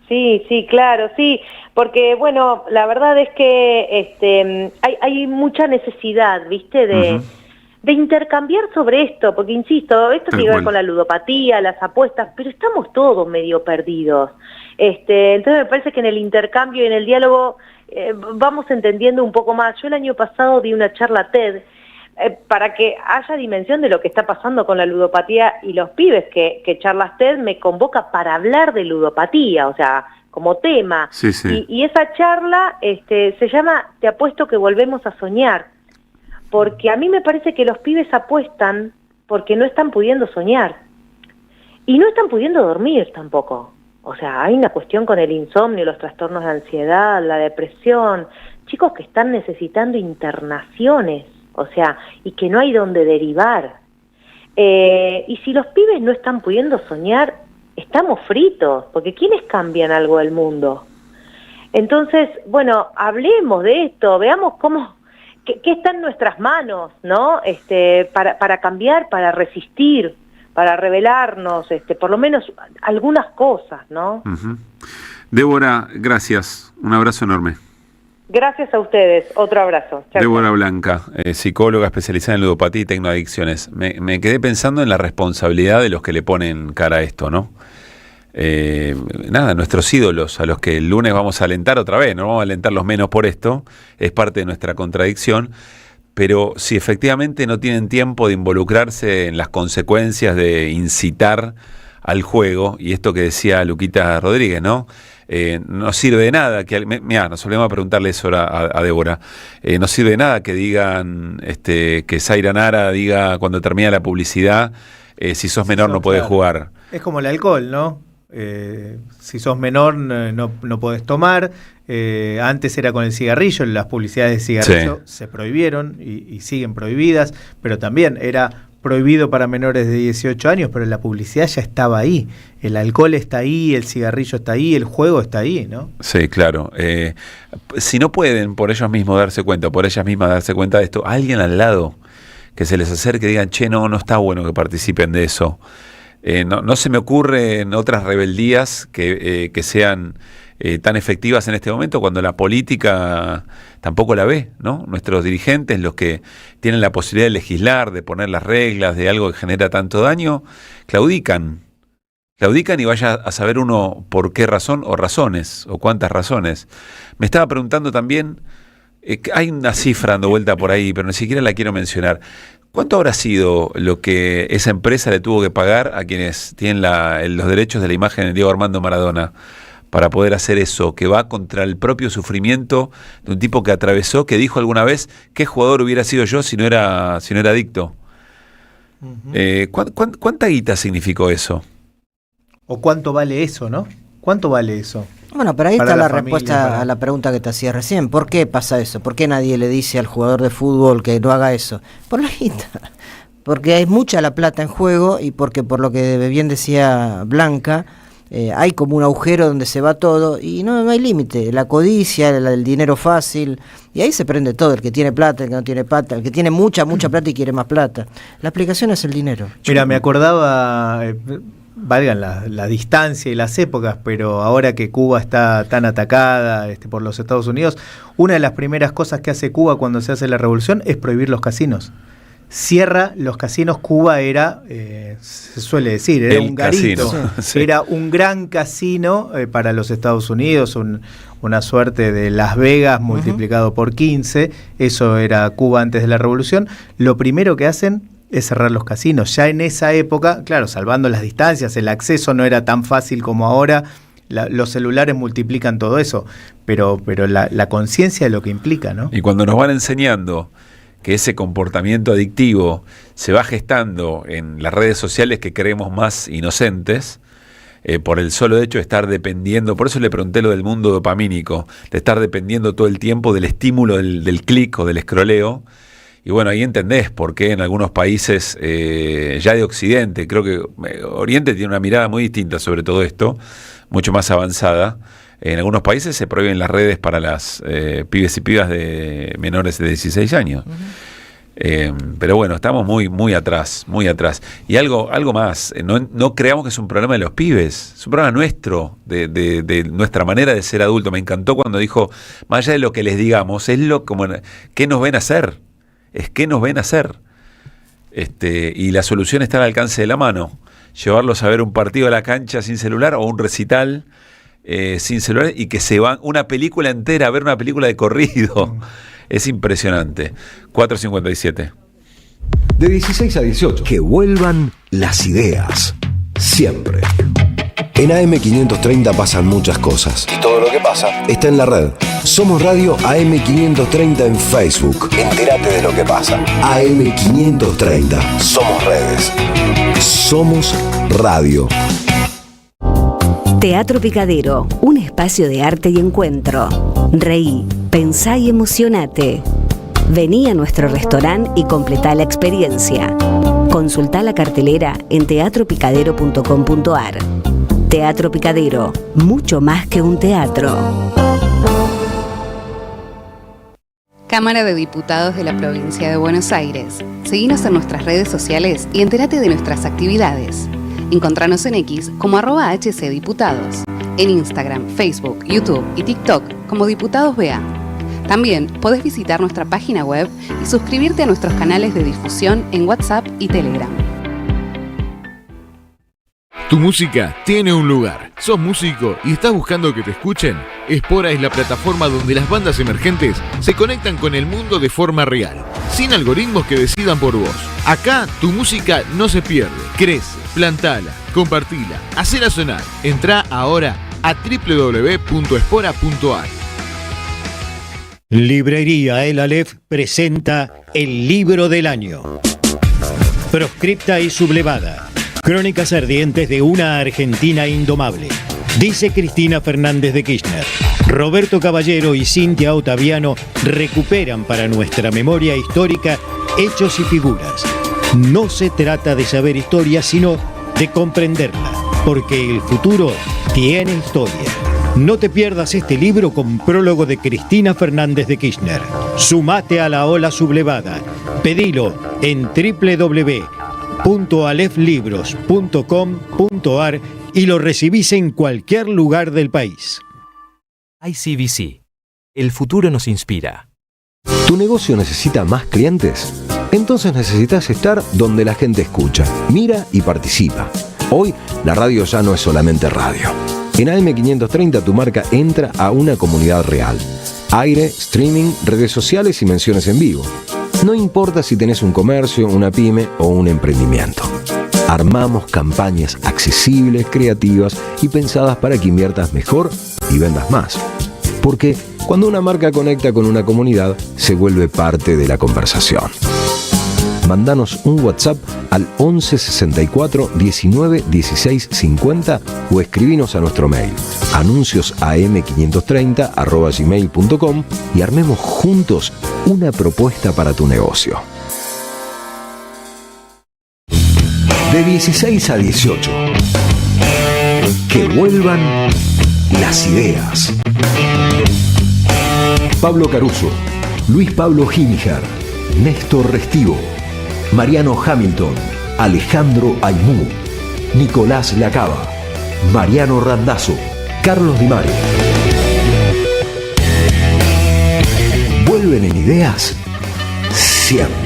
M: Sí, claro, sí, porque bueno, la verdad es que hay mucha necesidad, ¿viste? De intercambiar sobre esto, porque insisto, esto tiene que ver con la ludopatía, las apuestas, pero estamos todos medio perdidos. Entonces me parece que en el intercambio y en el diálogo vamos entendiendo un poco más. Yo el año pasado di una charla TED para que haya dimensión de lo que está pasando con la ludopatía y los pibes, que Charlas TED me convoca para hablar de ludopatía, o sea, como tema.
A: Sí.
M: Y esa charla se llama Te apuesto que volvemos a soñar, porque a mí me parece que los pibes apuestan porque no están pudiendo soñar y no están pudiendo dormir tampoco. O sea, hay una cuestión con el insomnio, los trastornos de ansiedad, la depresión, chicos que están necesitando internaciones, o sea, y que no hay donde derivar. Y si los pibes no están pudiendo soñar, estamos fritos, porque ¿quiénes cambian algo del mundo? Entonces, bueno, hablemos de esto, veamos qué está en nuestras manos, ¿no? Para cambiar, para resistir, para revelarnos, por lo menos algunas cosas, ¿no?
A: Uh-huh. Débora, gracias. Un abrazo enorme.
M: Gracias a ustedes. Otro abrazo. Chau,
A: Débora Blanca, psicóloga especializada en ludopatía y tecnoadicciones. Me quedé pensando en la responsabilidad de los que le ponen cara a esto, ¿no? Nuestros ídolos, a los que el lunes vamos a alentar otra vez, no vamos a alentarlos menos por esto, es parte de nuestra contradicción, pero si efectivamente no tienen tiempo de involucrarse en las consecuencias de incitar al juego, y esto que decía Luquita Rodríguez, ¿no? No sirve de nada que nos solemos a preguntarle eso a Débora. No sirve de nada que digan que Zaira Nara diga cuando termina la publicidad, si sos menor no podés jugar.
B: Es como el alcohol, ¿no? Si sos menor no podés tomar. Antes era con el cigarrillo, las publicidades de cigarrillo se prohibieron y siguen prohibidas, pero también era prohibido para menores de 18 años, pero la publicidad ya estaba ahí. El alcohol está ahí, el cigarrillo está ahí, el juego está ahí, ¿no?
A: Sí, claro. Si no pueden por ellos mismos darse cuenta, o por ellas mismas darse cuenta de esto, alguien al lado que se les acerque y digan, che, no está bueno que participen de eso. No se me ocurren otras rebeldías que sean tan efectivas en este momento cuando la política tampoco la ve, ¿no? Nuestros dirigentes, los que tienen la posibilidad de legislar, de poner las reglas de algo que genera tanto daño, claudican y vaya a saber uno por qué razón o razones, o cuántas razones. Me estaba preguntando también, hay una cifra dando vuelta por ahí, pero ni siquiera la quiero mencionar. ¿Cuánto habrá sido lo que esa empresa le tuvo que pagar a quienes tienen los derechos de la imagen de Diego Armando Maradona para poder hacer eso, que va contra el propio sufrimiento de un tipo que atravesó, que dijo alguna vez, ¿qué jugador hubiera sido yo si no era adicto? Uh-huh. ¿Cuánta guita significó eso?
B: ¿O cuánto vale eso, no? ¿Cuánto vale eso?
C: Bueno, pero ahí
B: para
C: está la
B: familia,
C: respuesta a la pregunta que te hacía recién. ¿Por qué pasa eso? ¿Por qué nadie le dice al jugador de fútbol que no haga eso? Por la guita. Porque hay mucha la plata en juego y porque, por lo que bien decía Blanca, hay como un agujero donde se va todo y no hay límite, la codicia, el dinero fácil, y ahí se prende todo, el que tiene plata, el que no tiene plata, el que tiene mucha plata y quiere más plata. La explicación es el dinero.
B: Mira, me acordaba, valgan la distancia y las épocas, pero ahora que Cuba está tan atacada por los Estados Unidos, una de las primeras cosas que hace Cuba cuando se hace la revolución es prohibir los casinos. Cierra los casinos. Cuba era, se suele decir, era un garito, sí. Era un gran casino para los Estados Unidos, una suerte de Las Vegas multiplicado por 15, eso era Cuba antes de la revolución. Lo primero que hacen es cerrar los casinos. Ya en esa época, claro, salvando las distancias, el acceso no era tan fácil como ahora, los celulares multiplican todo eso, pero la conciencia de lo que implica, ¿no?
A: Y cuando nos van enseñando que ese comportamiento adictivo se va gestando en las redes sociales que creemos más inocentes, por el solo hecho de estar dependiendo, por eso le pregunté lo del mundo dopamínico, de estar dependiendo todo el tiempo del estímulo del clic o del escroleo. Y bueno, ahí entendés por qué en algunos países ya de Occidente, creo que Oriente tiene una mirada muy distinta sobre todo esto, mucho más avanzada. En algunos países se prohíben las redes para las pibes y pibas de menores de 16 años. Pero bueno, estamos muy atrás, muy atrás. Y algo más, no creamos que es un problema de los pibes, es un problema nuestro, de nuestra manera de ser adulto. Me encantó cuando dijo, más allá de lo que les digamos, es qué nos ven hacer, es qué nos ven hacer. Y la solución está al alcance de la mano. Llevarlos a ver un partido a la cancha sin celular o un recital sin celular, y que se van una película entera a ver una película de corrido. Es impresionante. 4:57.
D: De 16 a 18. Que vuelvan las ideas. Siempre. En AM530 pasan muchas cosas. Y todo lo que pasa está en la red. Somos Radio AM530 en Facebook. Entérate de lo que pasa. AM530. Somos redes. Somos radio.
N: Teatro Picadero, un espacio de arte y encuentro. Reí, pensá y emocionate. Vení a nuestro restaurante y completá la experiencia. Consultá la cartelera en teatropicadero.com.ar. Teatro Picadero, mucho más que un teatro.
O: Cámara de Diputados de la Provincia de Buenos Aires. Seguinos en nuestras redes sociales y entérate de nuestras actividades. Encontranos en X como @HCDiputados, en Instagram, Facebook, YouTube y TikTok como Diputados BA. También podés visitar nuestra página web y suscribirte a nuestros canales de difusión en WhatsApp y Telegram.
P: Tu música tiene un lugar. ¿Sos músico y estás buscando que te escuchen? Espora es la plataforma donde las bandas emergentes se conectan con el mundo de forma real, sin algoritmos que decidan por vos. Acá tu música no se pierde, crece, plantala, compartila, hacela sonar. Entrá ahora a www.espora.ar.
I: Librería El Aleph presenta el libro del año. Proscripta y sublevada. Crónicas ardientes de una Argentina indomable. Dice Cristina Fernández de Kirchner. Roberto Caballero y Cintia Ottaviano recuperan para nuestra memoria histórica hechos y figuras. No se trata de saber historia, sino de comprenderla, porque el futuro tiene historia. No te pierdas este libro con prólogo de Cristina Fernández de Kirchner. Sumate a la ola sublevada. Pedilo en www.aleflibros.com.ar y lo recibís en cualquier lugar del país.
Q: ICBC. El futuro nos inspira.
D: ¿Tu negocio necesita más clientes? Entonces necesitas estar donde la gente escucha, mira y participa. Hoy, la radio ya no es solamente radio. En AM530 tu marca entra a una comunidad real. Aire, streaming, redes sociales y menciones en vivo. No importa si tenés un comercio, una pyme o un emprendimiento. Armamos campañas accesibles, creativas y pensadas para que inviertas mejor y vendas más. Porque cuando una marca conecta con una comunidad, se vuelve parte de la conversación. Mándanos un WhatsApp al 11 64 19 16 50 o escribinos a nuestro mail anunciosam530@gmail.com y armemos juntos una propuesta para tu negocio. De 16 a 18. Que vuelvan las ideas. Pablo Caruso, Luis Pablo Gimiger, Néstor Restivo, Mariano Hamilton, Alejandro Aymú, Nicolás Lacaba, Mariano Randazzo, Carlos Di Mario. Vuelven en ideas siempre.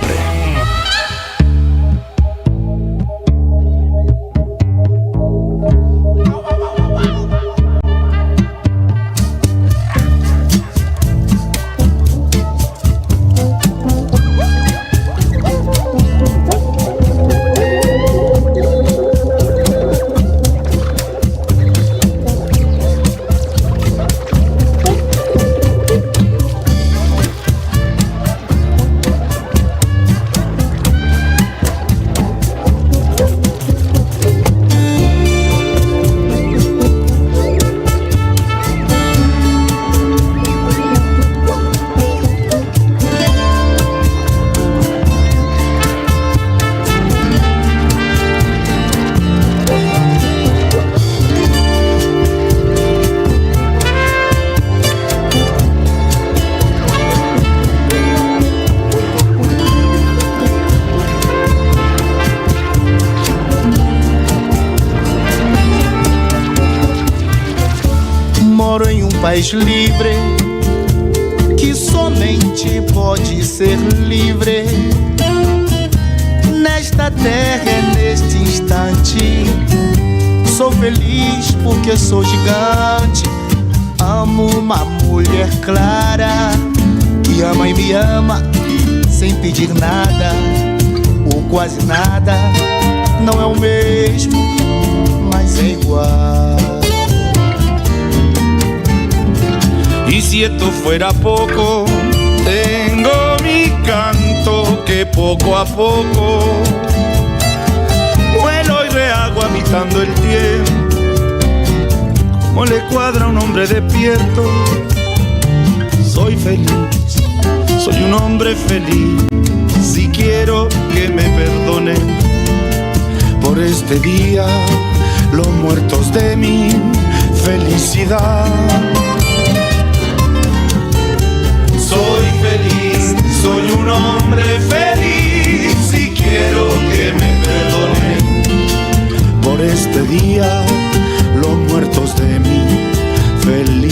R: país livre, que somente pode ser livre. Nesta terra, neste instante, sou feliz porque sou gigante. Amo uma mulher clara, que ama e me ama, sem pedir nada, ou quase nada. Não é o mesmo, mas é igual. Y si esto fuera poco, tengo mi canto que poco a poco vuelo y rehago habitando el tiempo. Como le cuadra a un hombre despierto, soy feliz, soy un hombre feliz. Si quiero que me perdonen por este día los muertos de mi felicidad. Soy feliz, soy un hombre feliz. Si quiero que me perdonen por este día los muertos de mi felicidad.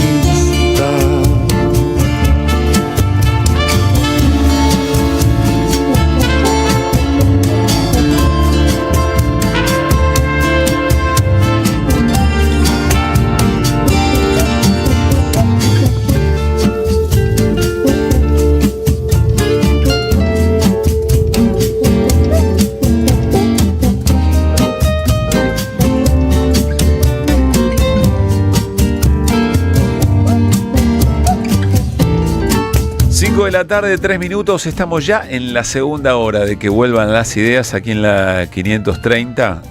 A: 5 de la tarde, 3 minutos, estamos ya en la segunda hora de que vuelvan las ideas aquí en la 530.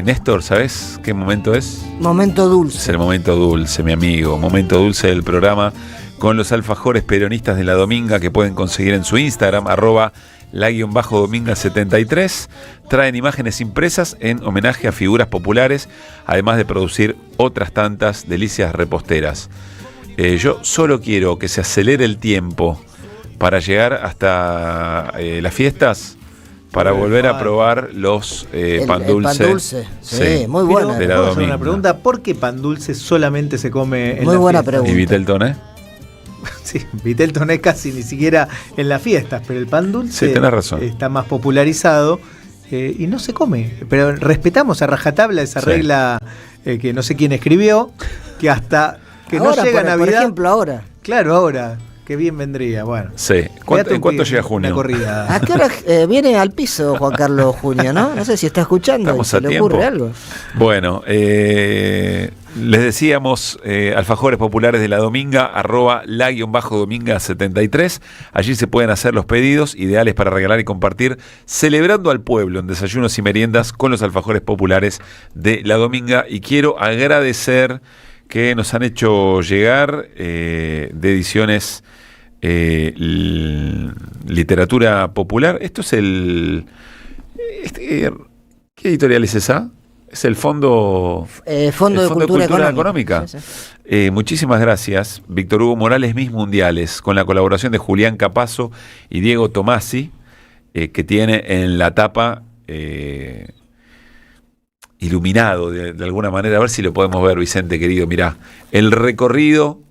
A: Néstor, ¿sabes qué momento es?
C: Momento dulce.
A: Es el momento dulce, mi amigo. Momento dulce del programa con los alfajores peronistas de La Dominga que pueden conseguir en su Instagram, @la_dominga73. Traen imágenes impresas en homenaje a figuras populares, además de producir otras tantas delicias reposteras. Yo solo quiero que se acelere el tiempo para llegar hasta las fiestas, para volver a probar los pan dulce.
C: Pan dulce, sí, muy buena.
A: De La Dominga.
B: Una pregunta, ¿por qué pan dulce solamente se come en
C: muy
B: la
C: buena
B: fiesta?
C: pregunta.
A: ¿Y Viteltoné?
B: Sí, Viteltoné casi ni siquiera en las fiestas, pero el pan dulce
A: Sí, tenés razón.
B: Está más popularizado y no se come. Pero respetamos a rajatabla esa regla que no sé quién escribió, que hasta que
C: ahora,
B: no llega Navidad.
C: Por ejemplo, ahora.
B: Claro, ahora. Qué bien vendría, bueno.
A: Sí. ¿En cuánto llega junio?
B: Una corrida.
C: ¿A qué hora viene al piso Juan Carlos Junio, no? No sé si está escuchando.
A: Estamos
C: y si
A: a
C: le
A: tiempo.
C: ocurre algo.
A: Bueno, les decíamos, alfajores populares de La Dominga, @la_dominga73. Allí se pueden hacer los pedidos, ideales para regalar y compartir, celebrando al pueblo en desayunos y meriendas con los alfajores populares de La Dominga. Y quiero agradecer que nos han hecho llegar de ediciones literatura popular. Esto es ¿qué editorial es esa? Es el Fondo
C: de Cultura
A: Económica.
C: Sí, sí.
A: Muchísimas gracias. Víctor Hugo Morales, Miss Mundiales, con la colaboración de Julián Capazo y Diego Tomasi, que tiene en la tapa iluminado de alguna manera. A ver si lo podemos ver, Vicente querido. Mirá, el recorrido,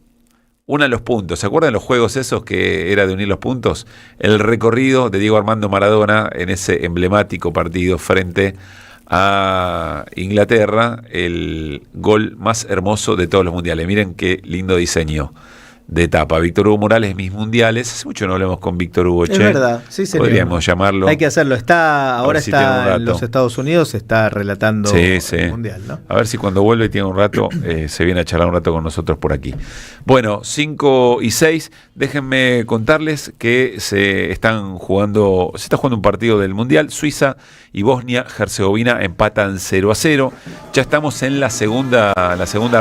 A: una de los puntos. ¿Se acuerdan los juegos esos que era de unir los puntos? El recorrido de Diego Armando Maradona en ese emblemático partido frente a Inglaterra, el gol más hermoso de todos los mundiales. Miren qué lindo diseño de tapa. Víctor Hugo Morales, Mis Mundiales. Hace mucho no hablamos con Víctor Hugo,
B: Es verdad, sí, señor.
A: Podríamos llamarlo.
B: Hay que hacerlo. Ahora
A: si
B: está en los Estados Unidos, está relatando el Mundial, ¿no?
A: A ver si cuando vuelve y tiene un rato, se viene a charlar un rato con nosotros por aquí. Bueno, 5 y 6. Déjenme contarles que se está jugando un partido del Mundial. Suiza y Bosnia-Herzegovina empatan 0-0. Ya estamos en la segunda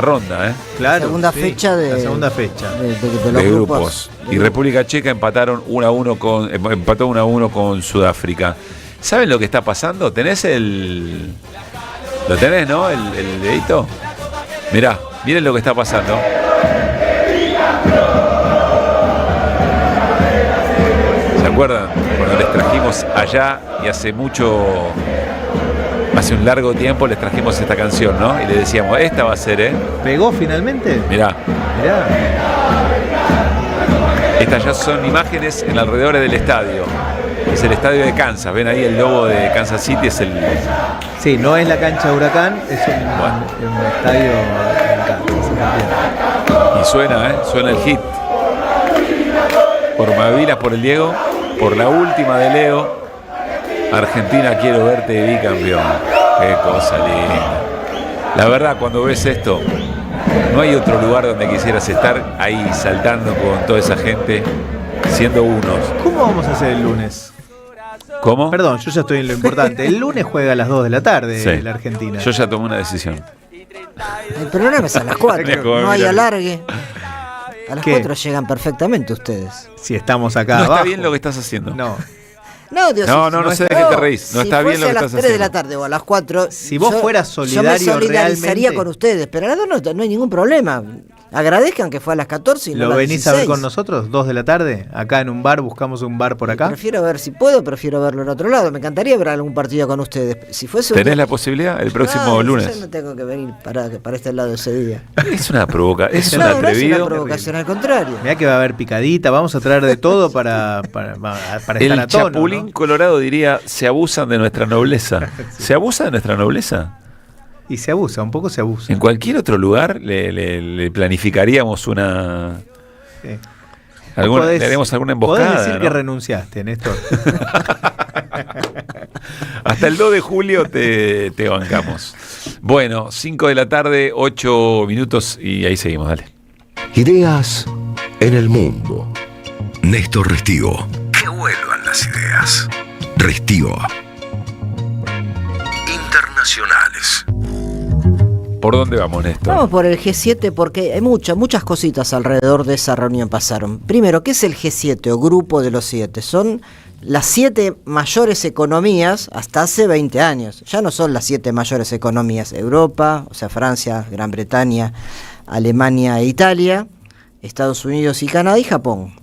A: ronda, ¿eh?
B: Claro.
C: La segunda fecha de los
A: grupos. Y República Checa empató 1-1 con Sudáfrica. ¿Saben lo que está pasando? ¿Tenés lo tenés, no? El dedito. Mirá, miren lo que está pasando. ¿Se acuerdan? Cuando les trajimos allá y hace un largo tiempo les trajimos esta canción, ¿no? Y le decíamos, esta va a ser,
B: ¿Pegó finalmente?
A: Mirá. Estas ya son imágenes en alrededores del estadio. Es el estadio de Kansas. ¿Ven ahí el logo de Kansas City? Es el...
B: Sí, no es la cancha de Huracán, es un estadio en Kansas.
A: Y suena el hit. Por Mavilas, por el Diego, por la última de Leo. Argentina, quiero verte bicampeón. Qué cosa linda. La verdad, cuando ves esto, no hay otro lugar donde quisieras estar ahí saltando con toda esa gente, siendo unos.
B: ¿Cómo vamos a hacer el lunes?
A: ¿Cómo?
B: Perdón, yo ya estoy en lo importante. El lunes juega a las 2 de la tarde la Argentina.
A: Yo ya tomé una decisión.
C: El programa es a las 4. No hay alargue. A las 4 llegan perfectamente ustedes.
B: Si estamos acá
A: No
B: abajo.
A: está bien lo que estás haciendo.
C: No, Dios,
A: no sé de qué te reís. No está bien lo que estás haciendo.
C: Si fuese a las 3 de la tarde o a las 4.
B: Si vos fueras solidario
C: yo me solidarizaría
B: realmente
C: con ustedes, pero a las 2 no hay ningún problema. Agradezcan que fue a las 14 y no a las 16.
B: ¿Lo venís a ver con nosotros? 2 de la tarde, acá en un bar, buscamos un bar por acá.
C: Prefiero verlo en otro lado. Me encantaría ver algún partido con ustedes. Si fuese
A: ¿Tenés la posibilidad el próximo lunes?
C: Yo no tengo que venir para este lado ese día.
A: Es una provocación, es un
C: No
A: atrevido.
C: es una provocación, al contrario.
B: Mirá que va a haber picadita, vamos a traer de todo para estar
A: El
B: a tono,
A: Chapulín
B: ¿no?
A: Colorado diría, se abusan de nuestra nobleza. Sí. ¿Se abusa de nuestra nobleza?
B: Y se abusa, un poco se abusa.
A: En cualquier otro lugar le planificaríamos una...
B: Sí.
A: Le haríamos alguna emboscada.
B: Podés decir, ¿no?,
A: que
B: renunciaste, Néstor.
A: Hasta el 2 de julio te bancamos. Bueno, 5 de la tarde, 8 minutos y ahí seguimos, dale.
D: Ideas en el mundo. Néstor Restivo. Que vuelvan las ideas. Restivo. Internacionales.
A: ¿Por dónde vamos, Néstor?
C: Vamos por el G7 porque hay muchas cositas alrededor de esa reunión pasaron. Primero, ¿qué es el G7 o Grupo de los 7? Son las 7 mayores economías hasta hace 20 años. Ya no son las 7 mayores economías. Europa, o sea, Francia, Gran Bretaña, Alemania e Italia, Estados Unidos y Canadá y Japón.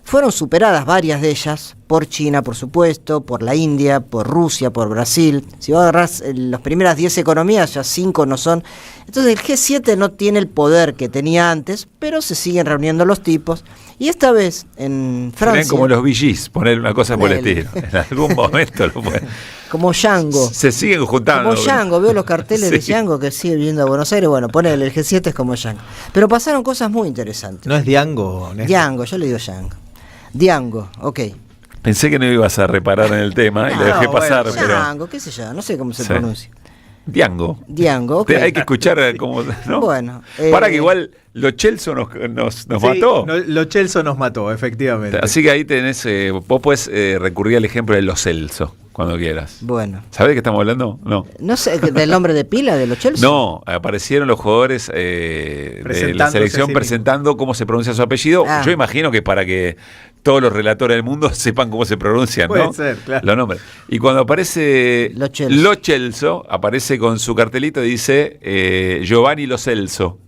C: Fueron superadas varias de ellas por China, por supuesto, por la India, por Rusia, por Brasil. Si vos agarrás las primeras 10 economías, ya 5 no son. Entonces el G7 no tiene el poder que tenía antes, pero se siguen reuniendo los tipos. Y esta vez en Francia...
A: Ven como los VGs, poner una cosa por el estilo. En algún momento lo pueden.
C: Como Django.
A: Se siguen juntando.
C: Como Django, veo los carteles de Django que sigue viviendo a Buenos Aires. Bueno, ponele, el G7 es como Django. Pero pasaron cosas muy interesantes.
B: ¿No es Django, Néstor?
C: Django, yo le digo Django. Django, ok.
A: Pensé que no ibas a reparar en el tema y lo dejé pasar, pero...
C: Django, qué sé yo, no sé cómo se pronuncia.
A: Django.
C: Django, ok.
A: Hay que escuchar cómo... ¿no?
C: Bueno.
A: Para que igual Lo Celso nos mató.
B: Lo Celso nos mató, efectivamente.
A: Así que ahí tenés... vos podés recurrir al ejemplo de Lo Celso. cuando quieras.
C: Bueno.
A: ¿Sabés de qué estamos hablando? No.
C: No sé, ¿del nombre de pila de los Chelsea?
A: No, aparecieron los jugadores de la selección presentando cómo se pronuncia su apellido. Yo imagino que para que todos los relatores del mundo sepan cómo se pronuncian, ¿no?
B: Puede ser, claro.
A: Los nombres. Y cuando aparece Lo Celso, aparece con su cartelito y dice Giovanni Lo Celso.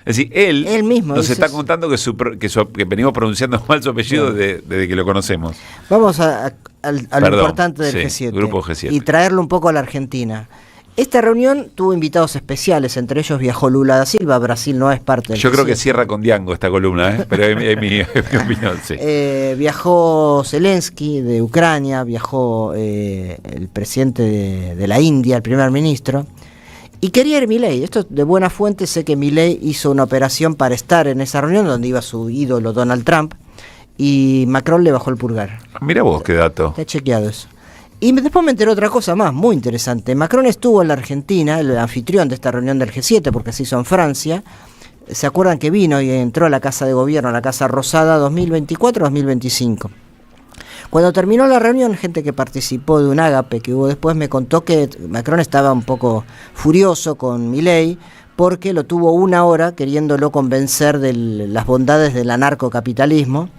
A: Es decir, él mismo nos está contando que venimos pronunciando mal su apellido desde que lo conocemos.
C: Vamos a lo importante del G7,
A: Grupo G7
C: y traerlo un poco a la Argentina. Esta reunión tuvo invitados especiales, entre ellos viajó Lula da Silva. Brasil no es parte del
A: Yo creo
C: G7.
A: que cierra con Diango esta columna, pero es mi opinión, sí.
C: Viajó Zelensky de Ucrania, viajó el presidente de la India, el primer ministro. Y quería ir Milei. Esto de buena fuente, sé que Milei hizo una operación para estar en esa reunión donde iba su ídolo Donald Trump y Macron le bajó el pulgar.
A: Mira vos qué dato.
C: Está chequeado eso. Y después me enteré otra cosa más, muy interesante. Macron estuvo en la Argentina, el anfitrión de esta reunión del G7, porque se hizo en Francia. ¿Se acuerdan que vino y entró a la Casa de Gobierno, a la Casa Rosada 2024-2025? Cuando terminó la reunión, gente que participó de un ágape que hubo después me contó que Macron estaba un poco furioso con Milei porque lo tuvo una hora queriéndolo convencer de las bondades del anarcocapitalismo.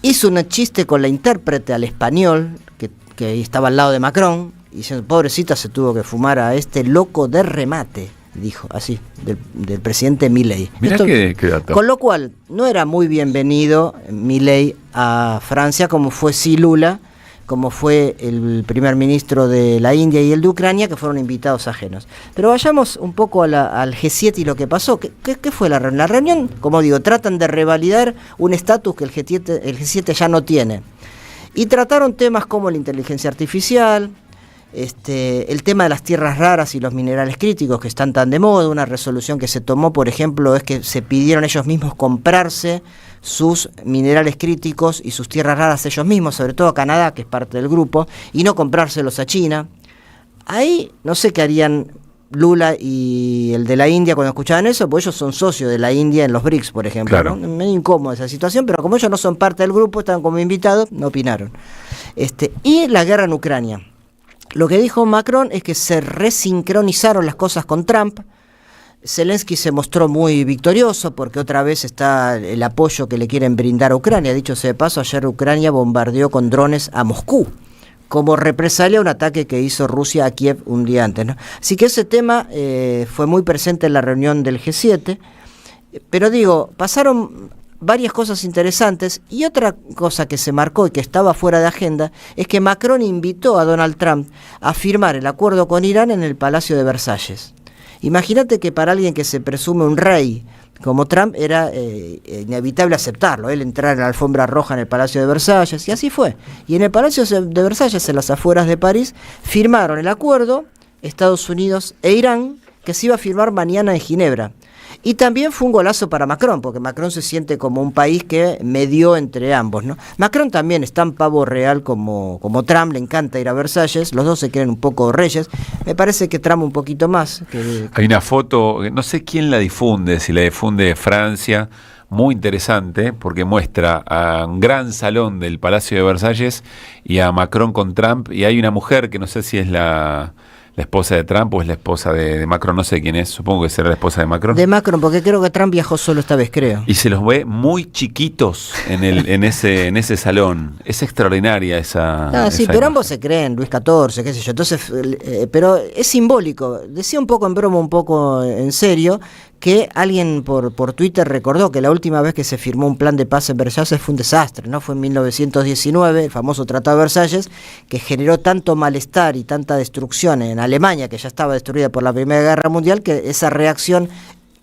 C: Hizo un chiste con la intérprete al español que estaba al lado de Macron y diciendo, pobrecita, se tuvo que fumar a este loco de remate, dijo así, del presidente Milei.
A: Mirá qué dato.
C: Con lo cual, no era muy bienvenido Milei a Francia, como fue Lula, como fue el primer ministro de la India y el de Ucrania, que fueron invitados ajenos. Pero vayamos un poco al G7 y lo que pasó. ¿Qué fue la reunión? La reunión, como digo, tratan de revalidar un estatus que el G7 ya no tiene. Y trataron temas como la inteligencia artificial, el tema de las tierras raras y los minerales críticos que están tan de moda. Una resolución que se tomó, por ejemplo, es que se pidieron ellos mismos comprarse sus minerales críticos y sus tierras raras ellos mismos, sobre todo a Canadá, que es parte del grupo, y no comprárselos a China. Ahí no sé qué harían Lula y el de la India cuando escuchaban eso, porque ellos son socios de la India en los BRICS, por ejemplo.
A: Claro.
C: ¿No? Medio incómoda esa situación, pero como ellos no son parte del grupo, estaban como invitados, no opinaron. Y la guerra en Ucrania. Lo que dijo Macron es que se resincronizaron las cosas con Trump. Zelensky se mostró muy victorioso porque otra vez está el apoyo que le quieren brindar a Ucrania. Dicho sea de paso, ayer Ucrania bombardeó con drones a Moscú, como represalia a un ataque que hizo Rusia a Kiev un día antes, ¿no? Así que ese tema fue muy presente en la reunión del G7. Pero digo, pasaron varias cosas interesantes, y otra cosa que se marcó y que estaba fuera de agenda es que Macron invitó a Donald Trump a firmar el acuerdo con Irán en el Palacio de Versalles. Imagínate que para alguien que se presume un rey como Trump era inevitable aceptarlo, él entrar en la alfombra roja en el Palacio de Versalles, y así fue. Y en el Palacio de Versalles, en las afueras de París, firmaron el acuerdo Estados Unidos e Irán, que se iba a firmar mañana en Ginebra. Y también fue un golazo para Macron, porque Macron se siente como un país que medió entre ambos, ¿no? Macron también es tan pavo real como Trump, le encanta ir a Versalles, los dos se creen un poco reyes. Me parece que Trump un poquito más.
A: Hay una foto, no sé quién la difunde, si la difunde Francia, muy interesante, porque muestra a un gran salón del Palacio de Versalles y a Macron con Trump, y hay una mujer que no sé si es la esposa de Trump o es la esposa de Macron, no sé quién es, supongo que será la esposa de Macron.
C: De Macron, porque creo que Trump viajó solo esta vez, creo.
A: Y se los ve muy chiquitos en ese salón. Es extraordinaria esa...
C: Sí, pero ambos se creen, Luis XIV, qué sé yo. Entonces, pero es simbólico. Decía un poco en broma, un poco en serio, que alguien por Twitter recordó que la última vez que se firmó un plan de paz en Versalles fue un desastre, ¿no? Fue en 1919, el famoso Tratado de Versalles, que generó tanto malestar y tanta destrucción en Alemania, que ya estaba destruida por la Primera Guerra Mundial, que esa reacción,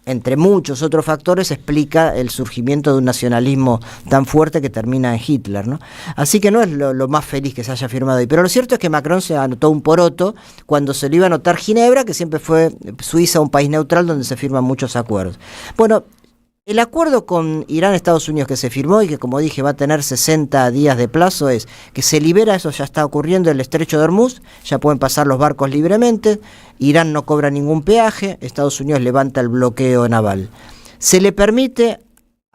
C: entre muchos otros factores, explica el surgimiento de un nacionalismo tan fuerte que termina en Hitler, ¿no? Así que no es lo más feliz que se haya firmado ahí. Pero lo cierto es que Macron se anotó un poroto cuando se le iba a anotar Ginebra, que siempre fue Suiza, un país neutral donde se firman muchos acuerdos. Bueno, el acuerdo con Irán, Estados Unidos, que se firmó y que, como dije, va a tener 60 días de plazo, es que se libera, eso ya está ocurriendo, el estrecho de Hormuz, ya pueden pasar los barcos libremente, Irán no cobra ningún peaje, Estados Unidos levanta el bloqueo naval. Se le permite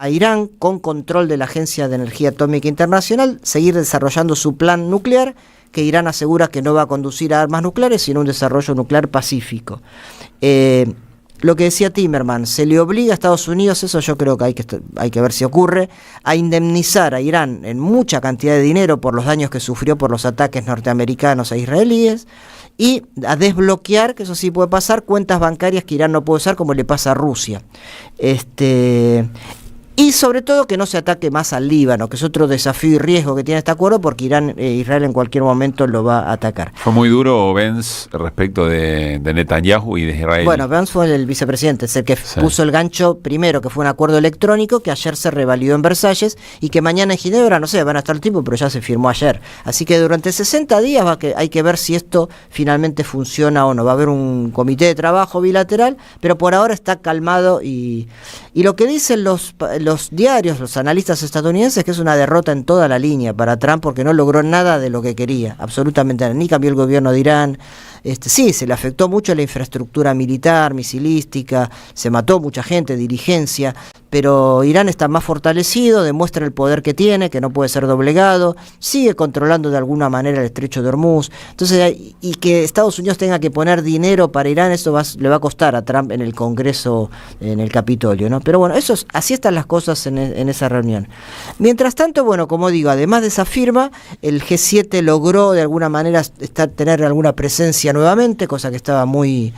C: a Irán, con control de la Agencia de Energía Atómica Internacional, seguir desarrollando su plan nuclear, que Irán asegura que no va a conducir a armas nucleares, sino un desarrollo nuclear pacífico. Lo que decía Timmermans, se le obliga a Estados Unidos, eso yo creo que hay que ver si ocurre, a indemnizar a Irán en mucha cantidad de dinero por los daños que sufrió por los ataques norteamericanos e israelíes, y a desbloquear, que eso sí puede pasar, cuentas bancarias que Irán no puede usar, como le pasa a Rusia. Y sobre todo que no se ataque más al Líbano, que es otro desafío y riesgo que tiene este acuerdo, porque Israel en cualquier momento lo va a atacar.
A: Fue muy duro Benz respecto de Netanyahu y de Israel.
C: Bueno, Benz fue el vicepresidente, es el que puso el gancho primero, que fue un acuerdo electrónico que ayer se revalidó en Versalles y que mañana en Ginebra, no sé, van a estar el tiempo, pero ya se firmó ayer. Así que durante 60 días hay que ver si esto finalmente funciona o no. Va a haber un comité de trabajo bilateral, pero por ahora está calmado y lo que dicen los diarios, los analistas estadounidenses, que es una derrota en toda la línea para Trump, porque no logró nada de lo que quería, absolutamente nada, ni cambió el gobierno de Irán. Sí, se le afectó mucho la infraestructura militar, misilística, se mató mucha gente, dirigencia, pero Irán está más fortalecido, demuestra el poder que tiene, que no puede ser doblegado, sigue controlando de alguna manera el estrecho de Hormuz. Entonces, y que Estados Unidos tenga que poner dinero para Irán, eso le va a costar a Trump en el Congreso, en el Capitolio, ¿no? Pero bueno, así están las cosas en esa reunión. Mientras tanto, bueno, como digo, además de esa firma, el G7 logró de alguna manera tener alguna presencia nuevamente, cosa que estaba muy,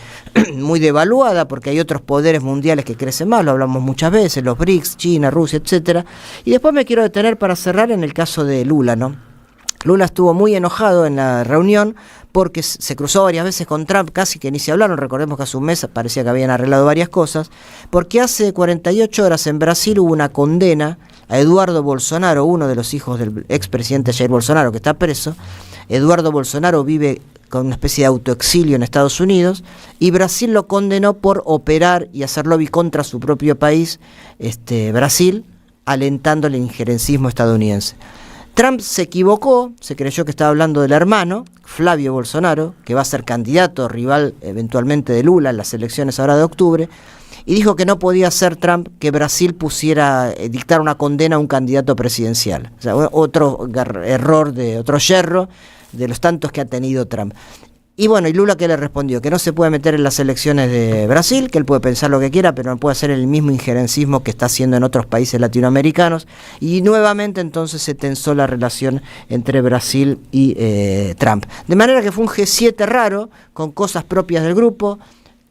C: muy devaluada, porque hay otros poderes mundiales que crecen más, lo hablamos muchas veces, los BRICS, China, Rusia, etcétera. Y después me quiero detener para cerrar en el caso de Lula, ¿no? Lula estuvo muy enojado en la reunión porque se cruzó varias veces con Trump, casi que ni se hablaron. Recordemos que hace un mes parecía que habían arreglado varias cosas, porque hace 48 horas en Brasil hubo una condena a Eduardo Bolsonaro, uno de los hijos del expresidente Jair Bolsonaro, que está preso. Eduardo Bolsonaro vive con una especie de autoexilio en Estados Unidos, y Brasil lo condenó por operar y hacer lobby contra su propio país, Brasil, alentando el injerencismo estadounidense. Trump se equivocó, se creyó que estaba hablando del hermano, Flavio Bolsonaro, que va a ser candidato, rival eventualmente de Lula en las elecciones ahora de octubre, y dijo que no podía ser Trump que Brasil dictar una condena a un candidato presidencial. O sea, otro error, otro yerro de los tantos que ha tenido Trump. Y bueno, ¿y Lula qué le respondió? Que no se puede meter en las elecciones de Brasil, que él puede pensar lo que quiera, pero no puede hacer el mismo injerencismo que está haciendo en otros países latinoamericanos. Y nuevamente entonces se tensó la relación entre Brasil y Trump. De manera que fue un G7 raro, con cosas propias del grupo,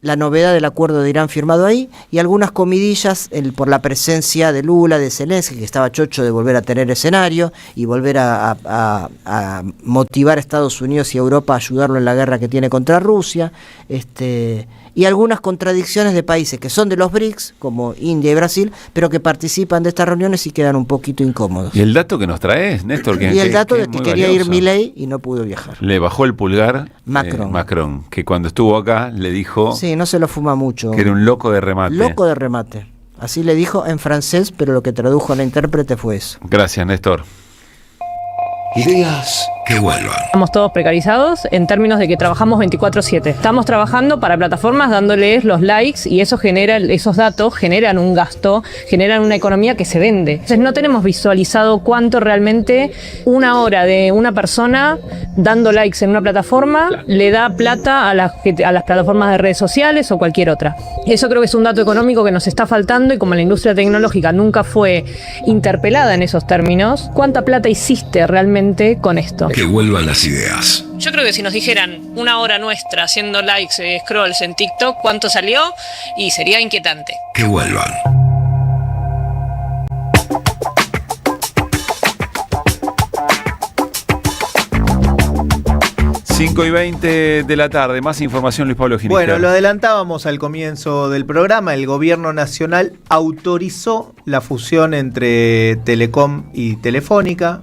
C: la novedad del acuerdo de Irán firmado ahí, y algunas comidillas por la presencia de Lula, de Zelensky, que estaba chocho de volver a tener escenario y volver a motivar a Estados Unidos y a Europa a ayudarlo en la guerra que tiene contra Rusia, y algunas contradicciones de países que son de los BRICS, como India y Brasil, pero que participan de estas reuniones y quedan un poquito incómodos.
A: ¿Y el dato que nos traes, Néstor?
C: Y el dato de que quería ir Milei y no pudo viajar.
A: Le bajó el pulgar
C: Macron,
A: que cuando estuvo acá le dijo...
C: Sí, no se lo fuma mucho.
A: Que era un loco de remate.
C: Loco de remate. Así le dijo en francés, pero lo que tradujo la intérprete fue eso.
A: Gracias, Néstor.
H: Ideas que vuelvan.
S: Estamos todos precarizados en términos de que trabajamos 24/7. Estamos trabajando para plataformas dándoles los likes y esos datos generan un gasto, generan una economía que se vende. Entonces no tenemos visualizado cuánto realmente una hora de una persona dando likes en una plataforma le da plata a las plataformas de redes sociales o cualquier otra. Eso creo que es un dato económico que nos está faltando, y como la industria tecnológica nunca fue interpelada en esos términos, ¿cuánta plata hiciste realmente con esto?
H: Que vuelvan las ideas.
S: Yo creo que si nos dijeran una hora nuestra haciendo likes, scrolls en TikTok, ¿cuánto salió? Y sería inquietante.
H: Que vuelvan.
A: Cinco y 20 de la tarde, más información, Luis Pablo Ginister.
B: Bueno, lo adelantábamos al comienzo del programa. El gobierno nacional autorizó la fusión entre Telecom y Telefónica,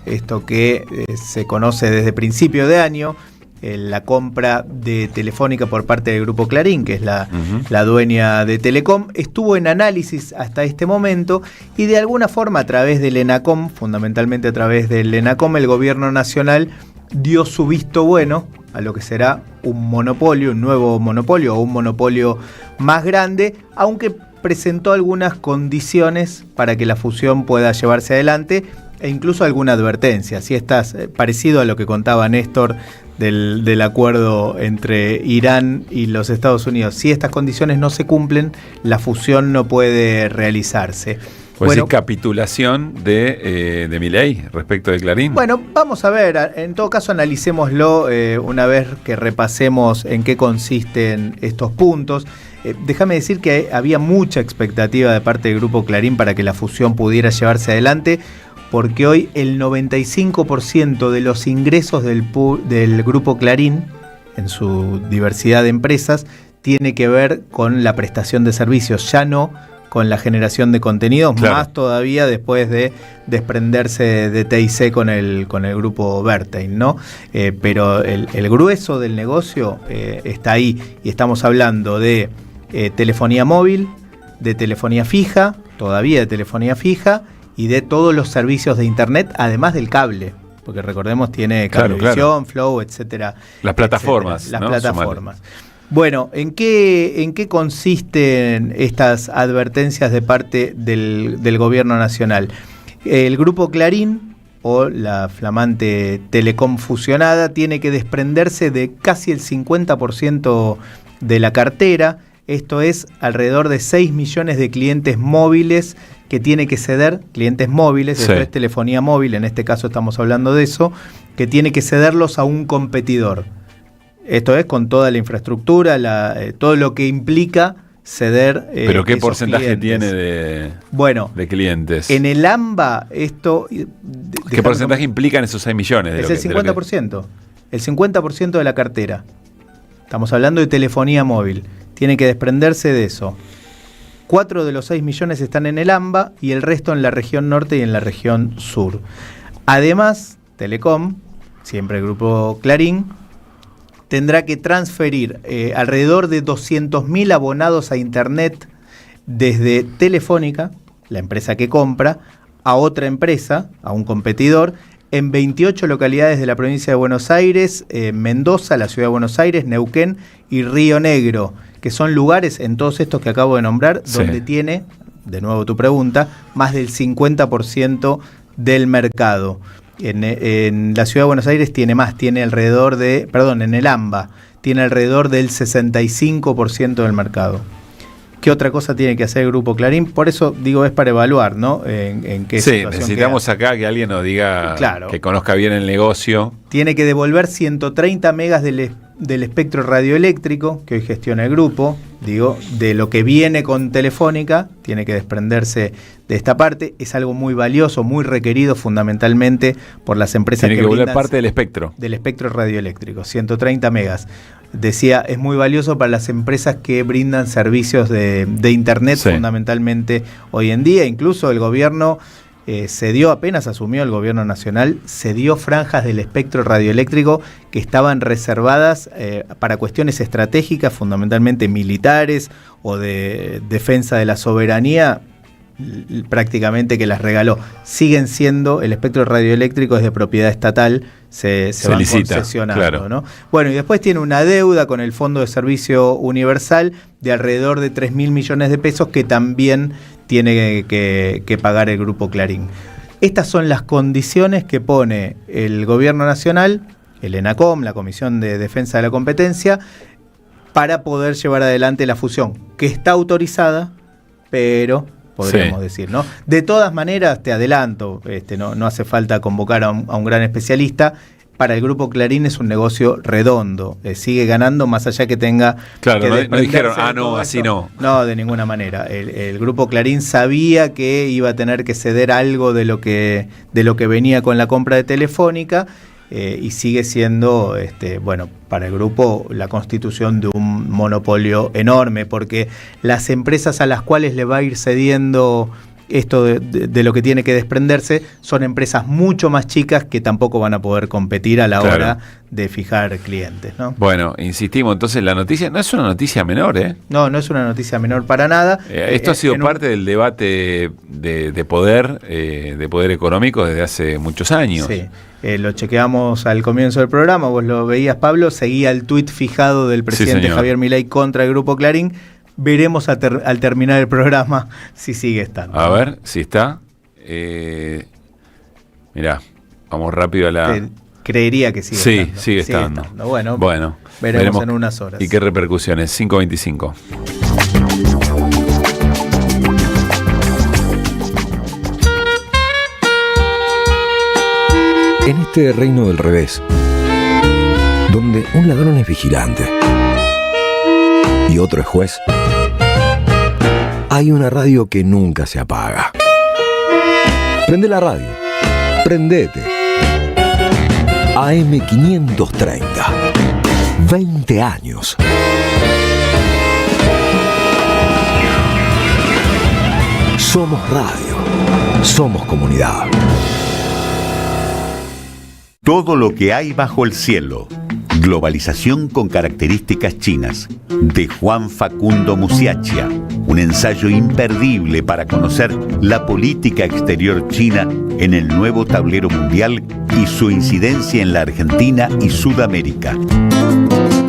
B: esto que se conoce desde principio de año, la compra de Telefónica por parte del Grupo Clarín, que es la dueña de Telecom. Estuvo en análisis hasta este momento, y de alguna forma a través del ENACOM, fundamentalmente a través del ENACOM, el gobierno nacional dio su visto bueno a lo que será un monopolio, un nuevo monopolio o un monopolio más grande, aunque presentó algunas condiciones para que la fusión pueda llevarse adelante e incluso alguna advertencia. Si estás parecido a lo que contaba Néstor del acuerdo entre Irán y los Estados Unidos. Si estas condiciones no se cumplen, la fusión no puede realizarse.
A: Pues bueno, capitulación de Milei respecto de Clarín.
B: Bueno, vamos a ver, en todo caso analicémoslo una vez que repasemos en qué consisten estos puntos. Déjame decir que había mucha expectativa de parte del Grupo Clarín para que la fusión pudiera llevarse adelante, porque hoy el 95% de los ingresos del Grupo Clarín, en su diversidad de empresas, tiene que ver con la prestación de servicios, ya no con la generación de contenidos, claro, más todavía después de desprenderse de TIC con el grupo Bertein, ¿no? Pero el grueso del negocio está ahí, y estamos hablando de telefonía móvil, de telefonía fija, todavía de telefonía fija, y de todos los servicios de internet, además del cable, porque recordemos tiene Cablevisión, claro, Flow, etcétera.
A: Las plataformas,
B: etcétera,
A: ¿no?
B: Las plataformas. Bueno, ¿en qué consisten estas advertencias de parte del gobierno nacional? El Grupo Clarín, o la flamante Telecom fusionada, tiene que desprenderse de casi el 50% de la cartera. Esto es alrededor de 6 millones de clientes móviles que tiene que ceder, clientes móviles, esto es telefonía móvil, en este caso estamos hablando de eso, que tiene que cederlos a un competidor. Esto es con toda la infraestructura, todo lo que implica ceder.
A: ¿Pero qué porcentaje tiene de clientes?
B: En el AMBA, esto.
A: ¿Qué porcentaje implican esos 6 millones?
B: Es el 50%. El 50% de la cartera. Estamos hablando de telefonía móvil. Tiene que desprenderse de eso. 4 de los 6 millones están en el AMBA y el resto en la región norte y en la región sur. Además, Telecom, siempre el Grupo Clarín, tendrá que transferir alrededor de 200.000 abonados a Internet desde Telefónica, la empresa que compra, a otra empresa, a un competidor, en 28 localidades de la provincia de Buenos Aires, Mendoza, la ciudad de Buenos Aires, Neuquén y Río Negro, que son lugares en todos estos que acabo de nombrar, donde tiene, de nuevo tu pregunta, más del 50% del mercado. En la ciudad de Buenos Aires tiene más, tiene alrededor de, en el AMBA, tiene alrededor del 65% del mercado. ¿Qué otra cosa tiene que hacer el Grupo Clarín? Por eso digo, es para evaluar, ¿no? En qué situación
A: necesitamos acá que alguien nos diga, claro, que conozca bien el negocio.
B: Tiene que devolver 130 megas del espectro radioeléctrico que hoy gestiona el grupo, digo, de lo que viene con Telefónica, tiene que desprenderse de esta parte. Es algo muy valioso, muy requerido fundamentalmente por las empresas
A: que devolver parte del espectro.
B: Del espectro radioeléctrico, 130 megas. Decía, es muy valioso para las empresas que brindan servicios de internet fundamentalmente hoy en día. Incluso el gobierno apenas asumió el gobierno nacional, cedió franjas del espectro radioeléctrico que estaban reservadas para cuestiones estratégicas, fundamentalmente militares o de defensa de la soberanía, prácticamente que las regaló. Siguen siendo, el espectro radioeléctrico es de propiedad estatal, se van concesionando, claro, ¿no? Bueno, y después tiene una deuda con el Fondo de Servicio Universal de alrededor de 3.000 millones de pesos que también tiene que pagar el Grupo Clarín. Estas son las condiciones que pone el Gobierno Nacional, el ENACOM, la Comisión de Defensa de la Competencia, para poder llevar adelante la fusión, que está autorizada, pero podríamos decir, ¿no? De todas maneras, te adelanto, no hace falta convocar a un gran especialista. Para el Grupo Clarín es un negocio redondo, sigue ganando más allá que tenga...
A: Claro, no dijeron, así no.
B: No, de ninguna manera. El Grupo Clarín sabía que iba a tener que ceder algo de lo que venía con la compra de Telefónica, y sigue siendo, para el grupo la constitución de un monopolio enorme, porque las empresas a las cuales le va a ir cediendo esto de lo que tiene que desprenderse son empresas mucho más chicas que tampoco van a poder competir a la hora de fijar clientes, ¿no?
A: Bueno, insistimos, entonces la noticia no es una noticia menor, ¿eh?
B: No es una noticia menor para nada.
A: Esto ha sido parte del debate de poder económico desde hace muchos años.
B: Sí. Lo chequeamos al comienzo del programa, vos lo veías, Pablo, seguía el tuit fijado del presidente Javier Milei contra el Grupo Clarín, veremos al terminar el programa si sigue estando.
A: A ver si está. Mirá, vamos rápido a la...
B: Creería que sigue estando.
A: Sí, sigue estando. Bueno,
B: veremos en unas horas.
A: ¿Y qué repercusiones? 5:25.
D: En este reino del revés, donde un ladrón es vigilante y otro es juez, hay una radio que nunca se apaga. Prende la radio, prendete. AM530, 20 años. Somos radio, somos comunidad.
T: Todo lo que hay bajo el cielo. Globalización con características chinas, de Juan Facundo Musiacchia, un ensayo imperdible para conocer la política exterior china en el nuevo tablero mundial y su incidencia en la Argentina y Sudamérica.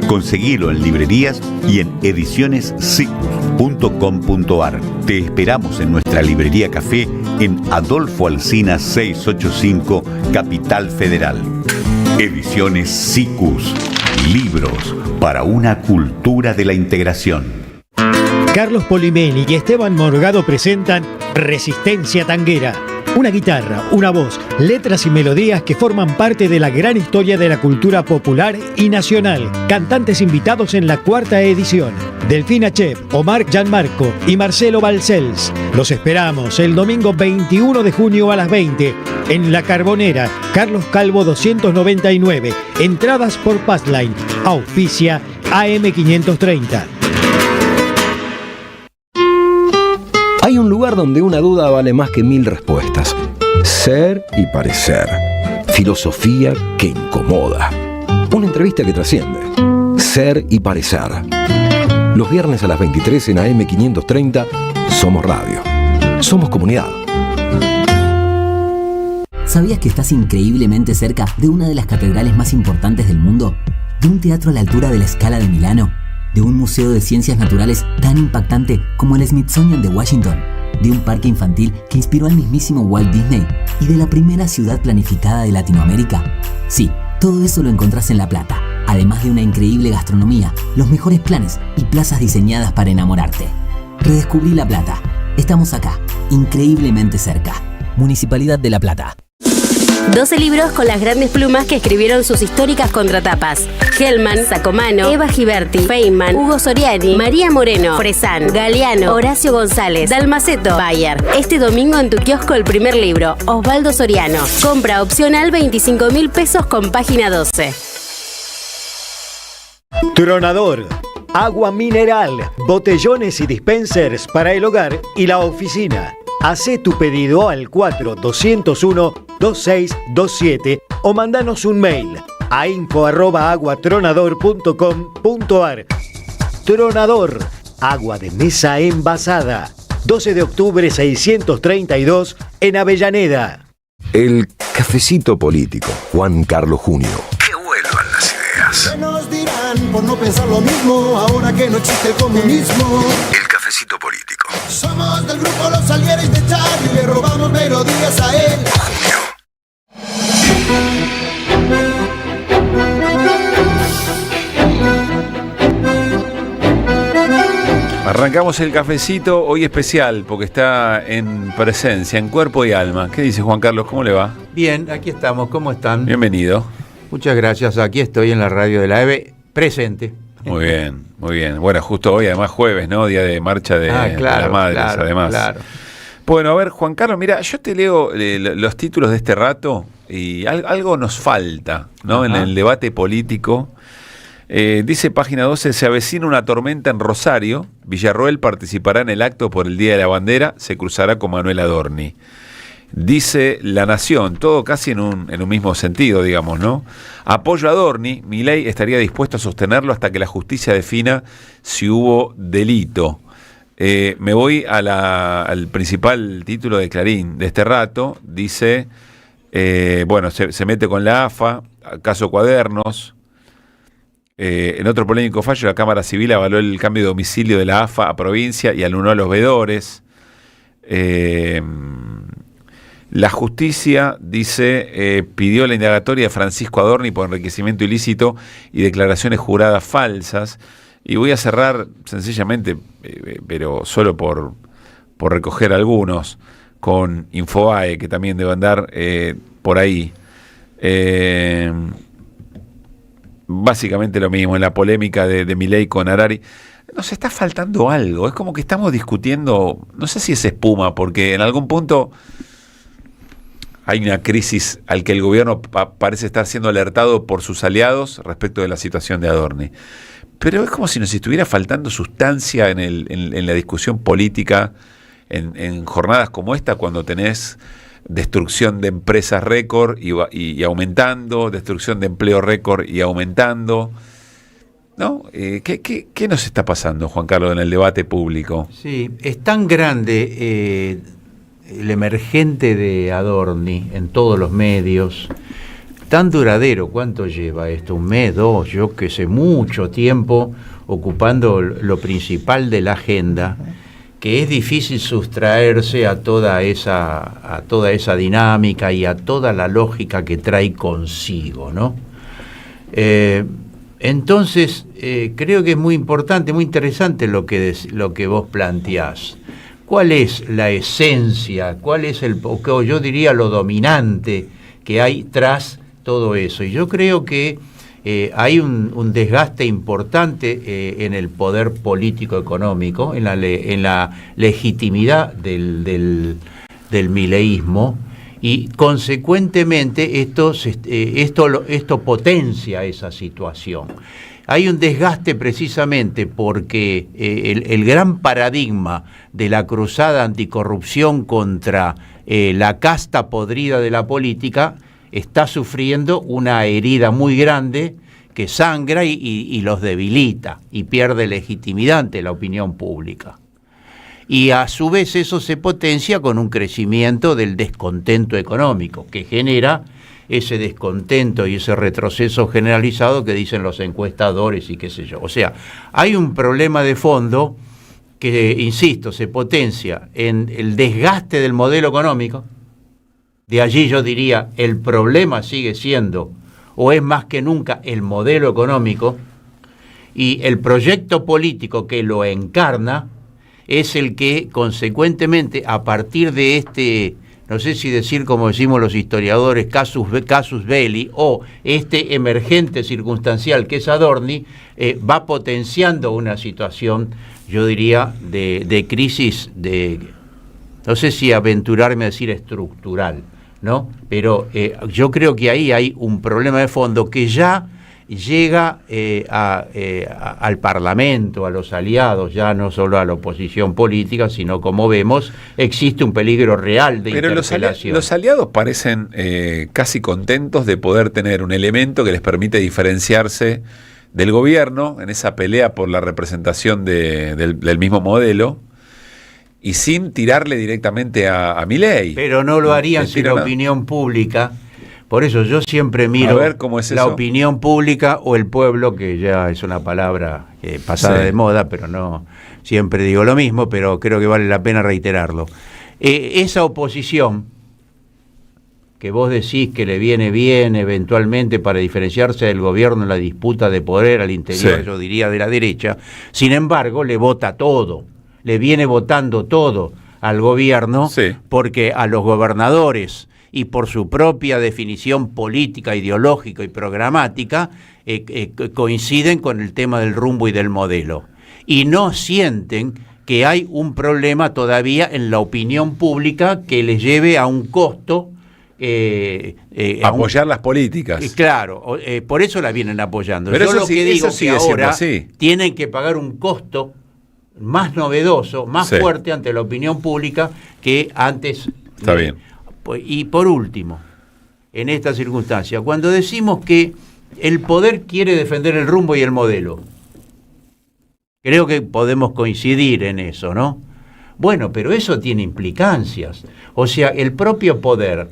T: Conseguilo en librerías y en edicionessicus.com.ar. Te esperamos en nuestra librería café en Adolfo Alsina 685, Capital Federal. Ediciones Sicus. Libros para una cultura de la integración.
I: Carlos Polimeni y Esteban Morgado presentan Resistencia Tanguera. Una guitarra, una voz, letras y melodías que forman parte de la gran historia de la cultura popular y nacional. Cantantes invitados en la 4ª edición. Delfina Chep, Omar Gianmarco y Marcelo Balcells. Los esperamos el domingo 21 de junio a las 20 en La Carbonera, Carlos Calvo 299. Entradas por Passline. Auspicia AM530.
D: Hay un lugar donde una duda vale más que 1000 respuestas. Ser y parecer. Filosofía que incomoda. Una entrevista que trasciende. Ser y parecer. Los viernes a las 23 en AM530 somos radio. Somos comunidad.
U: ¿Sabías que estás increíblemente cerca de una de las catedrales más importantes del mundo? ¿De un teatro a la altura de la Scala de Milano? ¿De un museo de ciencias naturales tan impactante como el Smithsonian de Washington? ¿De un parque infantil que inspiró al mismísimo Walt Disney? ¿Y de la primera ciudad planificada de Latinoamérica? Sí, todo eso lo encontrás en La Plata, además de una increíble gastronomía, los mejores planes y plazas diseñadas para enamorarte. Redescubrí La Plata. Estamos acá, increíblemente cerca. Municipalidad de La Plata.
N: 12 libros con las grandes plumas que escribieron sus históricas contratapas. Hellman, Sacomano, Eva Giberti, Feynman, Hugo Soriani, María Moreno, Fresán, Galeano, Horacio González, Dalmaceto, Bayer. Este domingo en tu kiosco el primer libro, Osvaldo Soriano. Compra opcional 25.000 pesos con página 12.
I: Tronador. Agua mineral, botellones y dispensers para el hogar y la oficina. Hacé tu pedido al 4201-2627 o mandanos un mail a info@aguatronador.com.ar. Tronador, agua de mesa envasada. 12 de octubre 632 en Avellaneda.
D: El cafecito político, Juan Carlos Junio. Que vuelvan las ideas.
V: ¿Qué nos dirán por no pensar lo mismo ahora que no existe el comunismo?
D: El cafecito político.
V: Somos del grupo Los Salieres de Charlie, le robamos melodías a él.
A: Arrancamos el cafecito, hoy especial, porque está en presencia, en cuerpo y alma. ¿Qué dice Juan Carlos? ¿Cómo le va?
W: Bien, aquí estamos, ¿cómo están?
A: Bienvenido.
W: Muchas gracias, aquí estoy en la radio de la EVE, presente.
A: Muy bien, muy bien. Bueno, justo hoy, además jueves, ¿no? Día de marcha de las madres, además. Claro. Bueno, a ver, Juan Carlos, mira, yo te leo los títulos de este rato y algo nos falta, ¿no? En el debate político. Dice página 12, se avecina una tormenta en Rosario. Villarroel participará en el acto por el Día de la Bandera, se cruzará con Manuel Adorni. Dice La Nación, todo casi en un mismo sentido, digamos, ¿no? Apoyo a Adorni, Milei estaría dispuesto a sostenerlo hasta que la justicia defina si hubo delito. Me voy al principal título de Clarín de este rato. Dice, bueno, se mete con la AFA, caso Cuadernos. En otro polémico fallo, la Cámara Civil avaló el cambio de domicilio de la AFA a provincia y anuló a los veedores. La justicia, dice, pidió la indagatoria de Francisco Adorni por enriquecimiento ilícito y declaraciones juradas falsas. Y voy a cerrar sencillamente, pero solo por recoger algunos, con Infobae, que también debe andar por ahí. Básicamente lo mismo, en la polémica de Milei con Harari. Nos está faltando algo, es como que estamos discutiendo, no sé si es espuma, porque en algún punto hay una crisis al que el gobierno parece estar siendo alertado por sus aliados respecto de la situación de Adorni. Pero es como si nos estuviera faltando sustancia en la discusión política en jornadas como esta, cuando tenés destrucción de empresas récord y aumentando, destrucción de empleo récord y aumentando, ¿no? ¿Qué nos está pasando, Juan Carlos, en el debate público?
W: Sí, es tan grande el emergente de Adorni en todos los medios, tan duradero. ¿Cuánto lleva esto? ¿Un mes, dos? Yo que sé, mucho tiempo ocupando lo principal de la agenda, que es difícil sustraerse a toda esa dinámica y a toda la lógica que trae consigo, ¿no? Entonces, creo que es muy importante, muy interesante lo que vos planteás. ¿Cuál es la esencia? ¿Cuál es yo diría lo dominante que hay tras todo eso? Y yo creo que hay un desgaste importante en el poder político-económico, en la legitimidad del mileísmo, y consecuentemente esto potencia esa situación. Hay un desgaste precisamente porque el gran paradigma de la cruzada anticorrupción contra la casta podrida de la política está sufriendo una herida muy grande que sangra y los debilita y pierde legitimidad ante la opinión pública. Y a su vez eso se potencia con un crecimiento del descontento económico que genera ese descontento y ese retroceso generalizado que dicen los encuestadores y qué sé yo. O sea, hay un problema de fondo que, insisto, se potencia en el desgaste del modelo económico. De allí yo diría, el problema sigue siendo, o es más que nunca, el modelo económico, y el proyecto político que lo encarna es el que, consecuentemente, a partir de este, no sé si decir como decimos los historiadores, casus belli, o este emergente circunstancial que es Adorni, va potenciando una situación, yo diría, de crisis, no sé si aventurarme a decir estructural, ¿no? Pero yo creo que ahí hay un problema de fondo que ya llega al Parlamento, a los aliados, ya no solo a la oposición política, sino, como vemos, existe un peligro real de interpelación.
A: Pero los aliados parecen casi contentos de poder tener un elemento que les permite diferenciarse del gobierno en esa pelea por la representación del mismo modelo, y sin tirarle directamente a Milei.
W: Pero no lo harían si la opinión pública. Por eso yo siempre miro la opinión pública o el pueblo, que ya es una palabra pasada de moda, pero no siempre digo lo mismo, pero creo que vale la pena reiterarlo. Esa oposición que vos decís que le viene bien eventualmente para diferenciarse del gobierno en la disputa de poder al interior, yo diría, de la derecha, sin embargo le vota todo, le viene votando todo al gobierno, porque a los gobernadores, y por su propia definición política, ideológica y programática, coinciden con el tema del rumbo y del modelo. Y no sienten que hay un problema todavía en la opinión pública que les lleve a un costo.
A: Apoyar las políticas.
W: Claro, por eso la vienen apoyando.
A: Pero
W: yo
A: eso
W: lo que digo
A: sigue
W: que ahora
A: siendo así.
W: Tienen que pagar un costo más novedoso, más fuerte ante la opinión pública que antes.
A: Está bien.
W: Y por último, en esta circunstancia, cuando decimos que el poder quiere defender el rumbo y el modelo, creo que podemos coincidir en eso, ¿no? Bueno, pero eso tiene implicancias. O sea, el propio poder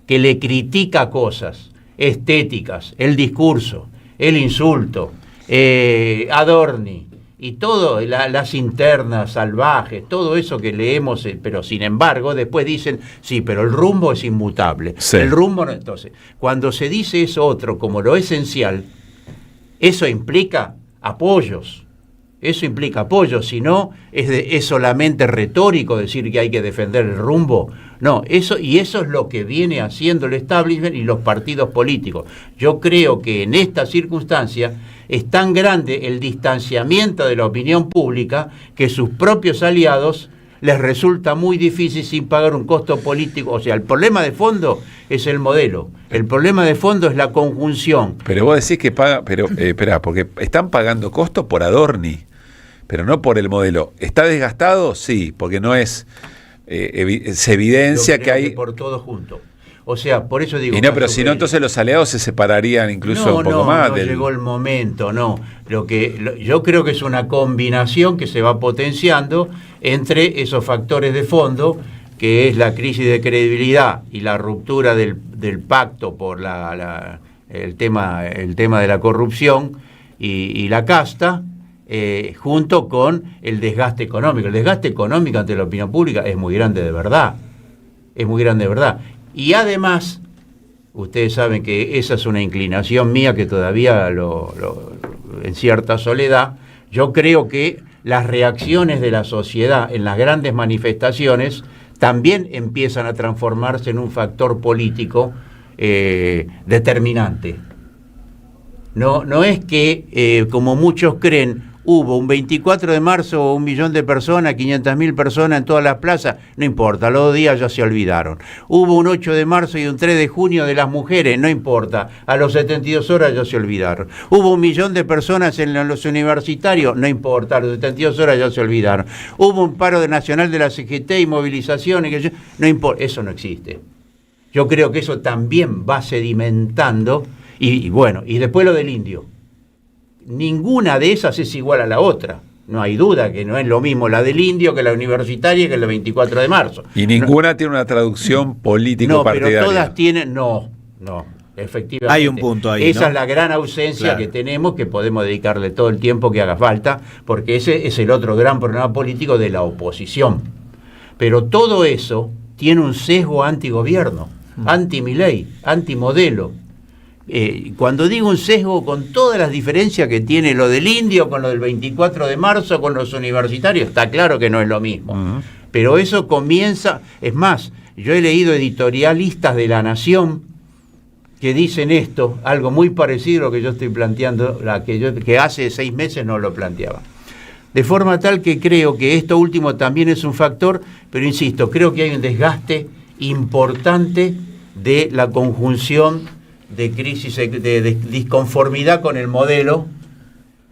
W: que le critica cosas estéticas, el discurso, el insulto, Adorni, y todo, las internas salvajes, todo eso que leemos, pero sin embargo, después dicen, sí, pero el rumbo es inmutable.
A: Sí.
W: El rumbo no. Entonces, cuando se dice eso otro como lo esencial, eso implica apoyos. Eso implica apoyos, si no, es solamente retórico decir que hay que defender el rumbo. No, eso es lo que viene haciendo el establishment y los partidos políticos. Yo creo que en esta circunstancia es tan grande el distanciamiento de la opinión pública que sus propios aliados les resulta muy difícil sin pagar un costo político. O sea, el problema de fondo es el modelo. El problema de fondo es la conjunción.
A: Pero vos decís que paga, pero espera, porque están pagando costos por Adorni, pero no por el modelo. ¿Está desgastado? Sí, porque no es... se evidencia que hay...
W: por todo junto. O sea, por eso digo...
A: Y no, pero si no, entonces los aliados se separarían incluso un poco más.
W: No, llegó el momento, no. Yo creo que es una combinación que se va potenciando entre esos factores de fondo, que es la crisis de credibilidad y la ruptura del pacto por el tema de la corrupción y la casta, junto con el desgaste económico. El desgaste económico ante la opinión pública es muy grande de verdad. Es muy grande de verdad. Y además, ustedes saben que esa es una inclinación mía que todavía en cierta soledad, yo creo que las reacciones de la sociedad en las grandes manifestaciones también empiezan a transformarse en un factor político determinante. No es que, como muchos creen, hubo un 24 de marzo 1 millón de personas, 500.000 personas en todas las plazas, no importa, los 2 días ya se olvidaron. Hubo un 8 de marzo y un 3 de junio de las mujeres, no importa, a los 72 horas ya se olvidaron. Hubo 1 millón de personas en los universitarios, no importa, a los 72 horas ya se olvidaron. Hubo un paro nacional de la CGT y movilizaciones, no importa, eso no existe. Yo creo que eso también va sedimentando, y bueno, y después lo del indio. Ninguna de esas es igual a la otra. No hay duda que no es lo mismo la del indio que la universitaria que la 24 de marzo.
A: Y ninguna tiene una traducción político-partidaria.
W: No, pero todas tienen... No, efectivamente.
B: Hay un punto ahí,
W: Esa
B: ¿no?
W: es la gran ausencia,
B: Claro,
W: que tenemos, que podemos dedicarle todo el tiempo que haga falta, porque ese es el otro gran problema político de la oposición. Pero todo eso tiene un sesgo antigobierno, anti-Milei, anti-modelo. Cuando digo un sesgo, con todas las diferencias que tiene lo del indio, con lo del 24 de marzo, con los universitarios, está claro que no es lo mismo. Pero eso comienza, es más, yo he leído editorialistas de La Nación que dicen esto, algo muy parecido a lo que yo estoy planteando, que hace 6 meses no lo planteaba. De forma tal que creo que esto último también es un factor, pero insisto, creo que hay un desgaste importante de la conjunción de crisis, de disconformidad con el modelo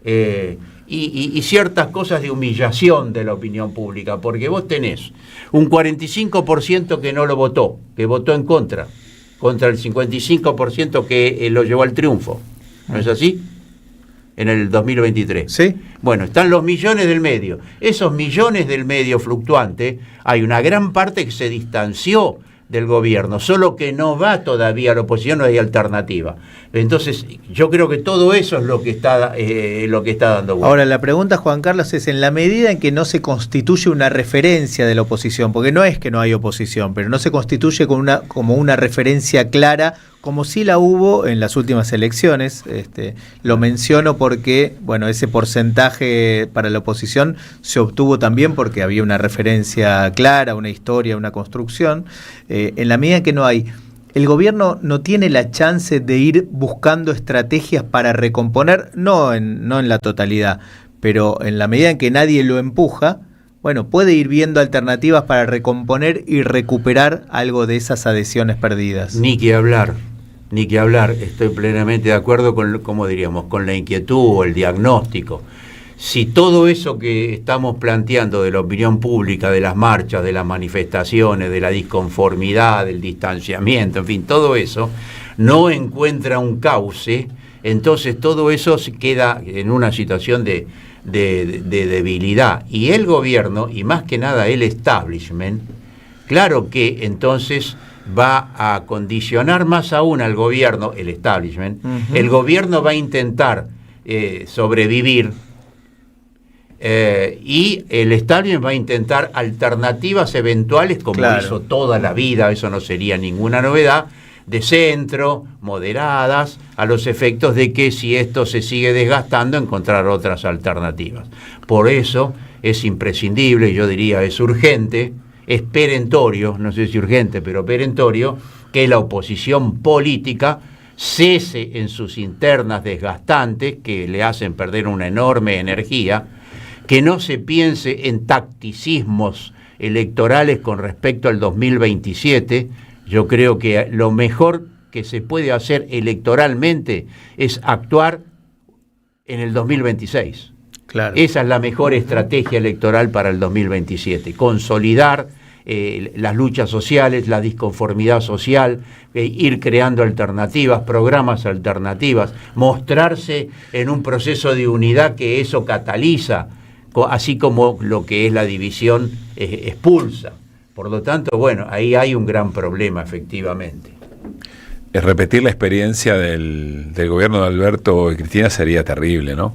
W: y ciertas cosas de humillación de la opinión pública, porque vos tenés un 45% que no lo votó, que votó en contra el 55% que lo llevó al triunfo. ¿No es así? En el 2023.
B: Sí.
W: Bueno, están los millones del medio. Esos millones del medio fluctuante, hay una gran parte que se distanció del gobierno, solo que no va todavía a la oposición, no hay alternativa. Entonces, yo creo que todo eso es lo que está dando vuelta.
B: Ahora, la pregunta, Juan Carlos, es en la medida en que no se constituye una referencia de la oposición, porque no es que no hay oposición, pero no se constituye como una referencia clara, como sí la hubo en las últimas elecciones. Lo menciono porque, bueno, ese porcentaje para la oposición se obtuvo también porque había una referencia clara, una historia, una construcción. En la medida en que no hay, el gobierno no tiene la chance de ir buscando estrategias para recomponer, no en la totalidad, pero en la medida en que nadie lo empuja, bueno, puede ir viendo alternativas para recomponer y recuperar algo de esas adhesiones perdidas.
W: Ni que hablar, estoy plenamente de acuerdo con, como diríamos, con la inquietud o el diagnóstico. Si todo eso que estamos planteando de la opinión pública, de las marchas, de las manifestaciones, de la disconformidad, del distanciamiento, en fin, todo eso no encuentra un cauce, entonces todo eso se queda en una situación de debilidad. Y el gobierno, y más que nada el establishment, claro que entonces va a condicionar más aún al gobierno, el establishment. El gobierno va a intentar sobrevivir. Y el establishment va a intentar alternativas eventuales, como hizo toda la vida, eso no sería ninguna novedad, de centro, moderadas, a los efectos de que si esto se sigue desgastando, encontrar otras alternativas. Por eso es imprescindible, yo diría es urgente, es perentorio, no sé si urgente, pero perentorio, que la oposición política cese en sus internas desgastantes, que le hacen perder una enorme energía, que no se piense en tacticismos electorales con respecto al 2027. Yo creo que lo mejor que se puede hacer electoralmente es actuar en el 2026.
B: Claro.
W: Esa es la mejor estrategia electoral para el 2027. Consolidar las luchas sociales, la disconformidad social, ir creando alternativas, programas alternativas, mostrarse en un proceso de unidad que eso cataliza, así como lo que es la división expulsa. Por lo tanto, bueno, ahí hay un gran problema, efectivamente.
A: Repetir la experiencia del gobierno de Alberto y Cristina sería terrible, ¿no?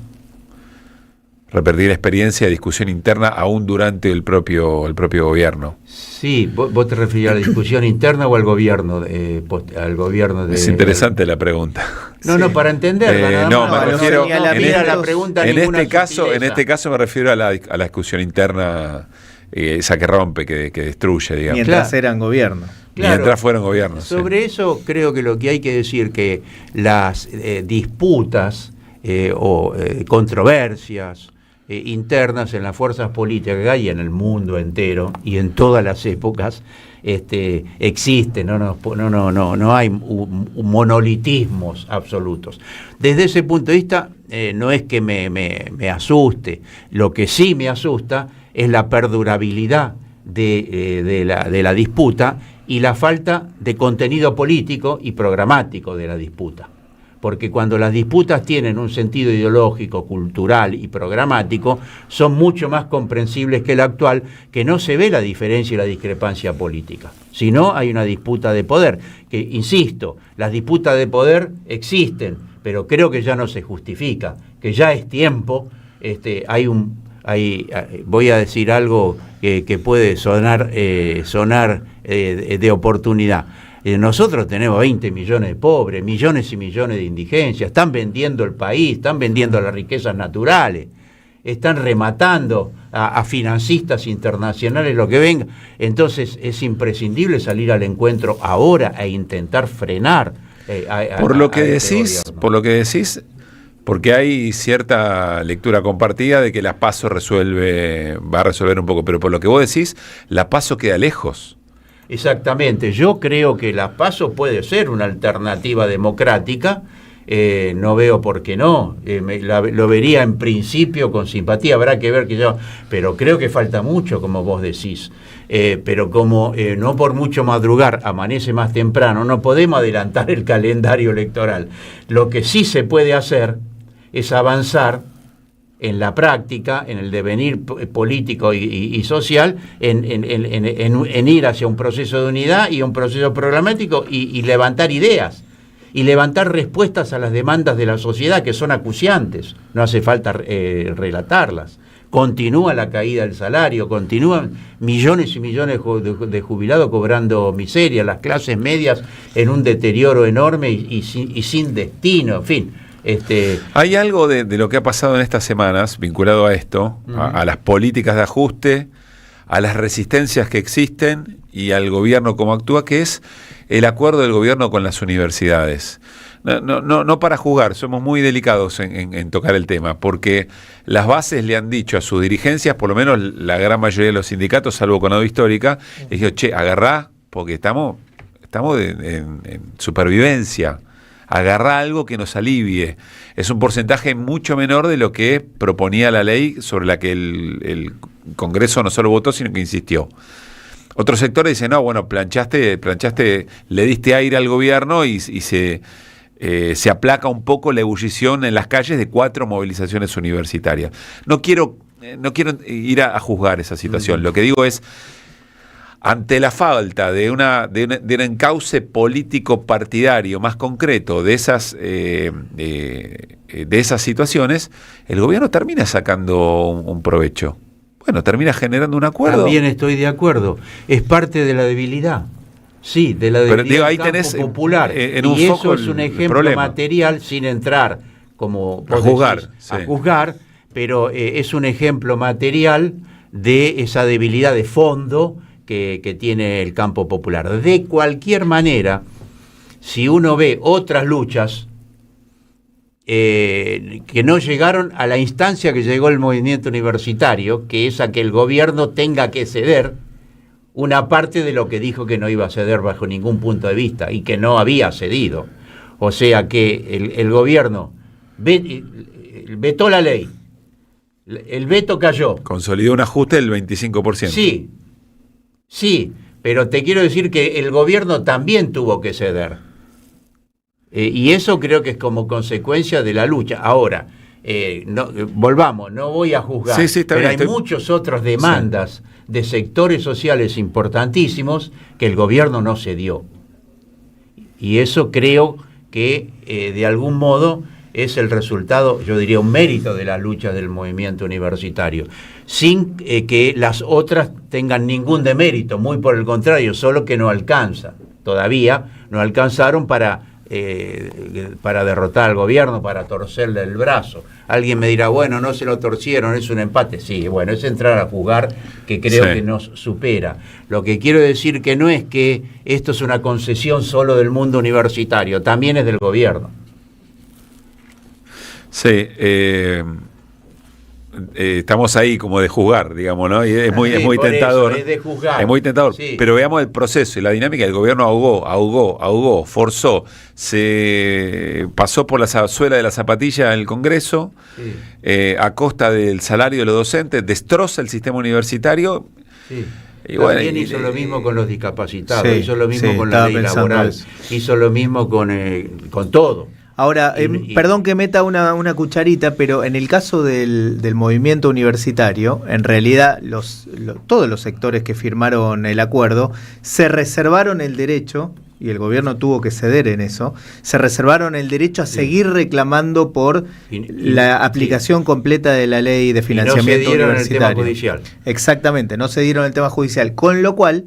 A: Repetir la experiencia de discusión interna aún durante el propio gobierno.
W: Sí, ¿vos te referís a la discusión interna o al gobierno?
A: Es interesante la pregunta.
W: No, para entenderla.
A: No, me refiero
W: la pregunta
A: en este caso me refiero a la discusión interna, esa que rompe, que destruye, digamos.
B: Mientras eran gobierno.
W: Claro,
A: mientras fueron gobiernos.
W: Sobre eso creo que lo que hay que decir que las disputas o controversias internas en las fuerzas políticas que hay en el mundo entero y en todas las épocas existen, no hay monolitismos absolutos. Desde ese punto de vista no es que me asuste, lo que sí me asusta es la perdurabilidad de la disputa y la falta de contenido político y programático de la disputa. Porque cuando las disputas tienen un sentido ideológico, cultural y programático, son mucho más comprensibles que la actual, que no se ve la diferencia y la discrepancia política. Sino hay una disputa de poder, que, insisto, las disputas de poder existen, pero creo que ya no se justifica, que ya es tiempo, voy a decir algo que puede sonar de oportunidad. Nosotros tenemos 20 millones de pobres, millones y millones de indigencias, están vendiendo el país, están vendiendo las riquezas naturales, están rematando a financistas internacionales lo que venga. Entonces es imprescindible salir al encuentro ahora e intentar frenar.
A: Por lo que decís, porque hay cierta lectura compartida de que la PASO va a resolver un poco, pero por lo que vos decís, la PASO queda lejos.
W: Exactamente, yo creo que la PASO puede ser una alternativa democrática, no veo por qué no, lo vería en principio con simpatía, habrá que ver pero creo que falta mucho, como vos decís, pero como no por mucho madrugar amanece más temprano, no podemos adelantar el calendario electoral. Lo que sí se puede hacer es avanzar en la práctica, en el devenir político y social, en ir hacia un proceso de unidad y un proceso programático y levantar ideas y levantar respuestas a las demandas de la sociedad que son acuciantes, no hace falta relatarlas. Continúa la caída del salario, continúan millones y millones de jubilados cobrando miseria, las clases medias en un deterioro enorme y sin destino, en fin.
A: Hay algo de lo que ha pasado en estas semanas vinculado a esto, a las políticas de ajuste, a las resistencias que existen y al gobierno como actúa, que es el acuerdo del gobierno con las universidades. No para juzgar, somos muy delicados en tocar el tema, porque las bases le han dicho a sus dirigencias, por lo menos la gran mayoría de los sindicatos, salvo Conado Histórica, les dijo, agarrá, porque estamos en supervivencia. Agarrá algo que nos alivie. Es un porcentaje mucho menor de lo que proponía la ley sobre la que el Congreso no solo votó, sino que insistió. Otros sectores dicen, no, bueno, planchaste, le diste aire al gobierno y se aplaca un poco la ebullición en las calles de 4 movilizaciones universitarias. No quiero ir a juzgar esa situación. Lo que digo es, ante la falta de un encauce político partidario más concreto de esas situaciones, el gobierno termina sacando un provecho. Bueno, termina generando un acuerdo.
W: También estoy de acuerdo. Es parte de la debilidad. Sí, de la debilidad.
A: Pero digo, ahí
W: del campo
A: tenés
W: popular.
A: en
W: y
A: un
W: eso
A: foco
W: es un
A: el
W: ejemplo
A: problema.
W: material, sin entrar como
A: a juzgar,
W: a juzgar, pero es un ejemplo material de esa debilidad de fondo que tiene el campo popular. De cualquier manera, si uno ve otras luchas que no llegaron a la instancia que llegó el movimiento universitario, que es a que el gobierno tenga que ceder una parte de lo que dijo que no iba a ceder bajo ningún punto de vista y que no había cedido. O sea que el gobierno vetó la ley, el veto cayó.
A: Consolidó un ajuste del 25%.
W: Sí, pero te quiero decir que el gobierno también tuvo que ceder. Y eso creo que es como consecuencia de la lucha. Ahora, volvamos, no voy a juzgar, pero hay muchas otras demandas de sectores sociales importantísimos que el gobierno no cedió. Y eso creo que de algún modo es el resultado, yo diría, un mérito de la lucha del movimiento universitario, sin que las otras tengan ningún demérito, muy por el contrario, solo que no alcanza. Todavía no alcanzaron para derrotar al gobierno, para torcerle el brazo. Alguien me dirá, bueno, no se lo torcieron, es un empate. Sí, bueno, es entrar a jugar que creo que nos supera. Lo que quiero decir que no es que esto es una concesión solo del mundo universitario, también es del gobierno.
A: Sí, estamos ahí como de juzgar, digamos, ¿no? Y es muy tentador.
W: Eso, es de juzgar.
A: Es muy tentador.
W: Sí.
A: Pero veamos el proceso y la dinámica. El gobierno ahogó, forzó, se pasó por la suela de la zapatilla en el Congreso, a costa del salario de los docentes, destroza el sistema universitario.
W: Sí.
A: Y bueno,
W: también hizo lo mismo con los discapacitados, hizo lo mismo con la ley laboral, hizo lo mismo con todo.
B: Ahora, perdón que meta una cucharita, pero en el caso del movimiento universitario, en realidad todos los sectores que firmaron el acuerdo se reservaron el derecho, y el gobierno tuvo que ceder en eso, se reservaron el derecho a seguir reclamando por la aplicación completa de la ley de financiamiento universitario.
W: No se dieron el tema judicial.
B: Exactamente, no se dieron el tema judicial, con lo cual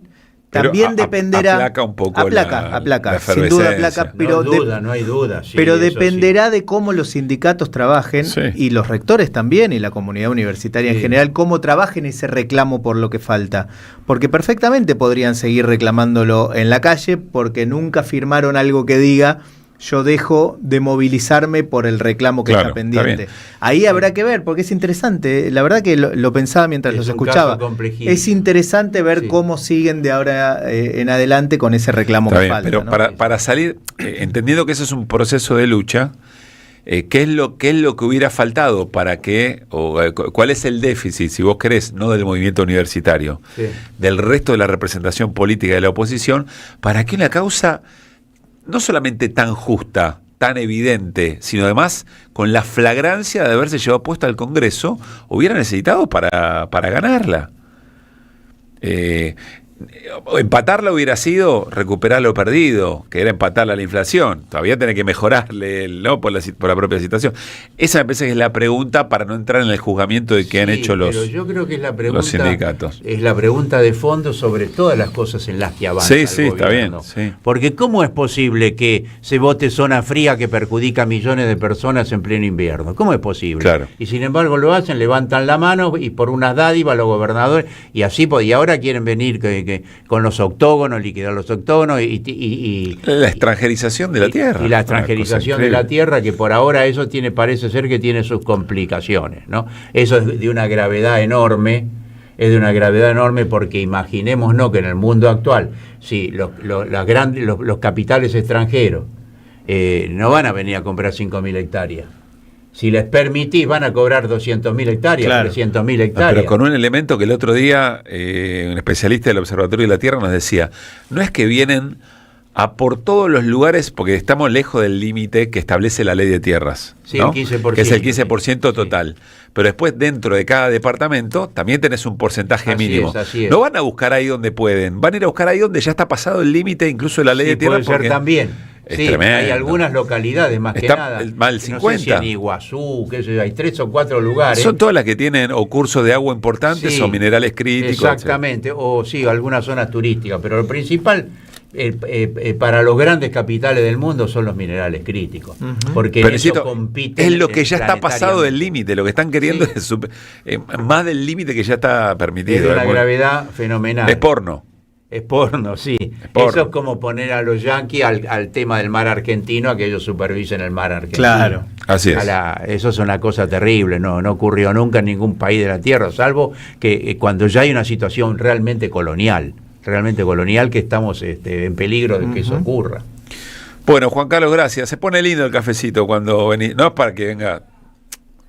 B: también dependerá.
A: Aplaca un poco
B: aplaca, sin duda aplaca, pero
W: no hay duda. Sí,
B: pero dependerá de cómo los sindicatos trabajen y los rectores también y la comunidad universitaria en general, cómo trabajen ese reclamo por lo que falta. Porque perfectamente podrían seguir reclamándolo en la calle porque nunca firmaron algo que diga yo dejo de movilizarme por el reclamo que está pendiente. Está ahí habrá que ver, porque es interesante. La verdad que lo pensaba mientras los escuchaba. Es interesante ver cómo siguen de ahora en adelante con ese reclamo que falta.
A: Pero ¿no? para salir, entendiendo que eso es un proceso de lucha, ¿qué es lo que hubiera faltado para que, cuál es el déficit, si vos querés, no del movimiento universitario, del resto de la representación política de la oposición, para que una causa no solamente tan justa, tan evidente, sino además con la flagrancia de haberse llevado puesta al Congreso, hubiera necesitado para ganarla? Empatarla hubiera sido recuperar lo perdido, que era empatarla a la inflación. Todavía tiene que mejorarle, ¿no? por la propia situación. Esa me parece que es la pregunta para no entrar en el juzgamiento de que han hecho
W: pero yo creo que es la pregunta,
A: los sindicatos.
W: Es la pregunta de fondo sobre todas las cosas en las que avanza el gobierno.
A: Está bien. Sí.
W: Porque ¿cómo es posible que se vote zona fría que perjudica a millones de personas en pleno invierno? ¿Cómo es posible?
A: Claro.
W: Y sin embargo lo hacen, levantan la mano y por unas dádivas los gobernadores y así, y ahora quieren venir con los octógonos, liquidar los octógonos y
A: la extranjerización de la tierra.
W: Y la extranjerización de la tierra, que por ahora eso parece ser que tiene sus complicaciones, ¿no? Eso es de una gravedad enorme, porque imaginémonos que en el mundo actual, si los capitales extranjeros no van a venir a comprar 5.000 hectáreas. Si les permitís, van a cobrar 200.000 hectáreas, 300.000 hectáreas.
A: Pero con un elemento que el otro día un especialista del Observatorio de la Tierra nos decía, no es que vienen a por todos los lugares, porque estamos lejos del límite que establece la ley de tierras.
W: Sí,
A: ¿no?
W: el 15%.
A: Que es el 15% total. Sí. Pero después, dentro de cada departamento, también tenés un porcentaje mínimo.
W: Así es.
A: No van a buscar ahí donde pueden, van a ir a buscar ahí donde ya está pasado el límite, incluso de la ley de tierras.
W: Puede ser también.
A: Es
W: sí,
A: tremendo.
W: Hay algunas localidades más que nada.
A: Más del 50.
W: No sé si en Iguazú, qué sé yo, hay 3 o 4 lugares.
A: Son todas las que tienen o cursos de agua importantes o minerales críticos.
W: Exactamente, o sí, algunas zonas turísticas, pero lo principal para los grandes capitales del mundo son los minerales críticos. Porque
A: pero
W: eso compiten.
A: Es lo que ya está pasado del límite, lo que están queriendo es más del límite que ya está permitido.
W: Es de una gravedad fenomenal.
A: Es porno.
W: Es porno, sí. Porno. Eso es como poner a los yanquis al tema del mar argentino, a que ellos supervisen el mar argentino.
B: Claro.
A: Así es.
W: Eso es una cosa terrible, no ocurrió nunca en ningún país de la Tierra, salvo que cuando ya hay una situación realmente colonial, que estamos en peligro de que eso ocurra.
A: Bueno, Juan Carlos, gracias. Se pone lindo el cafecito cuando venís. No es para que venga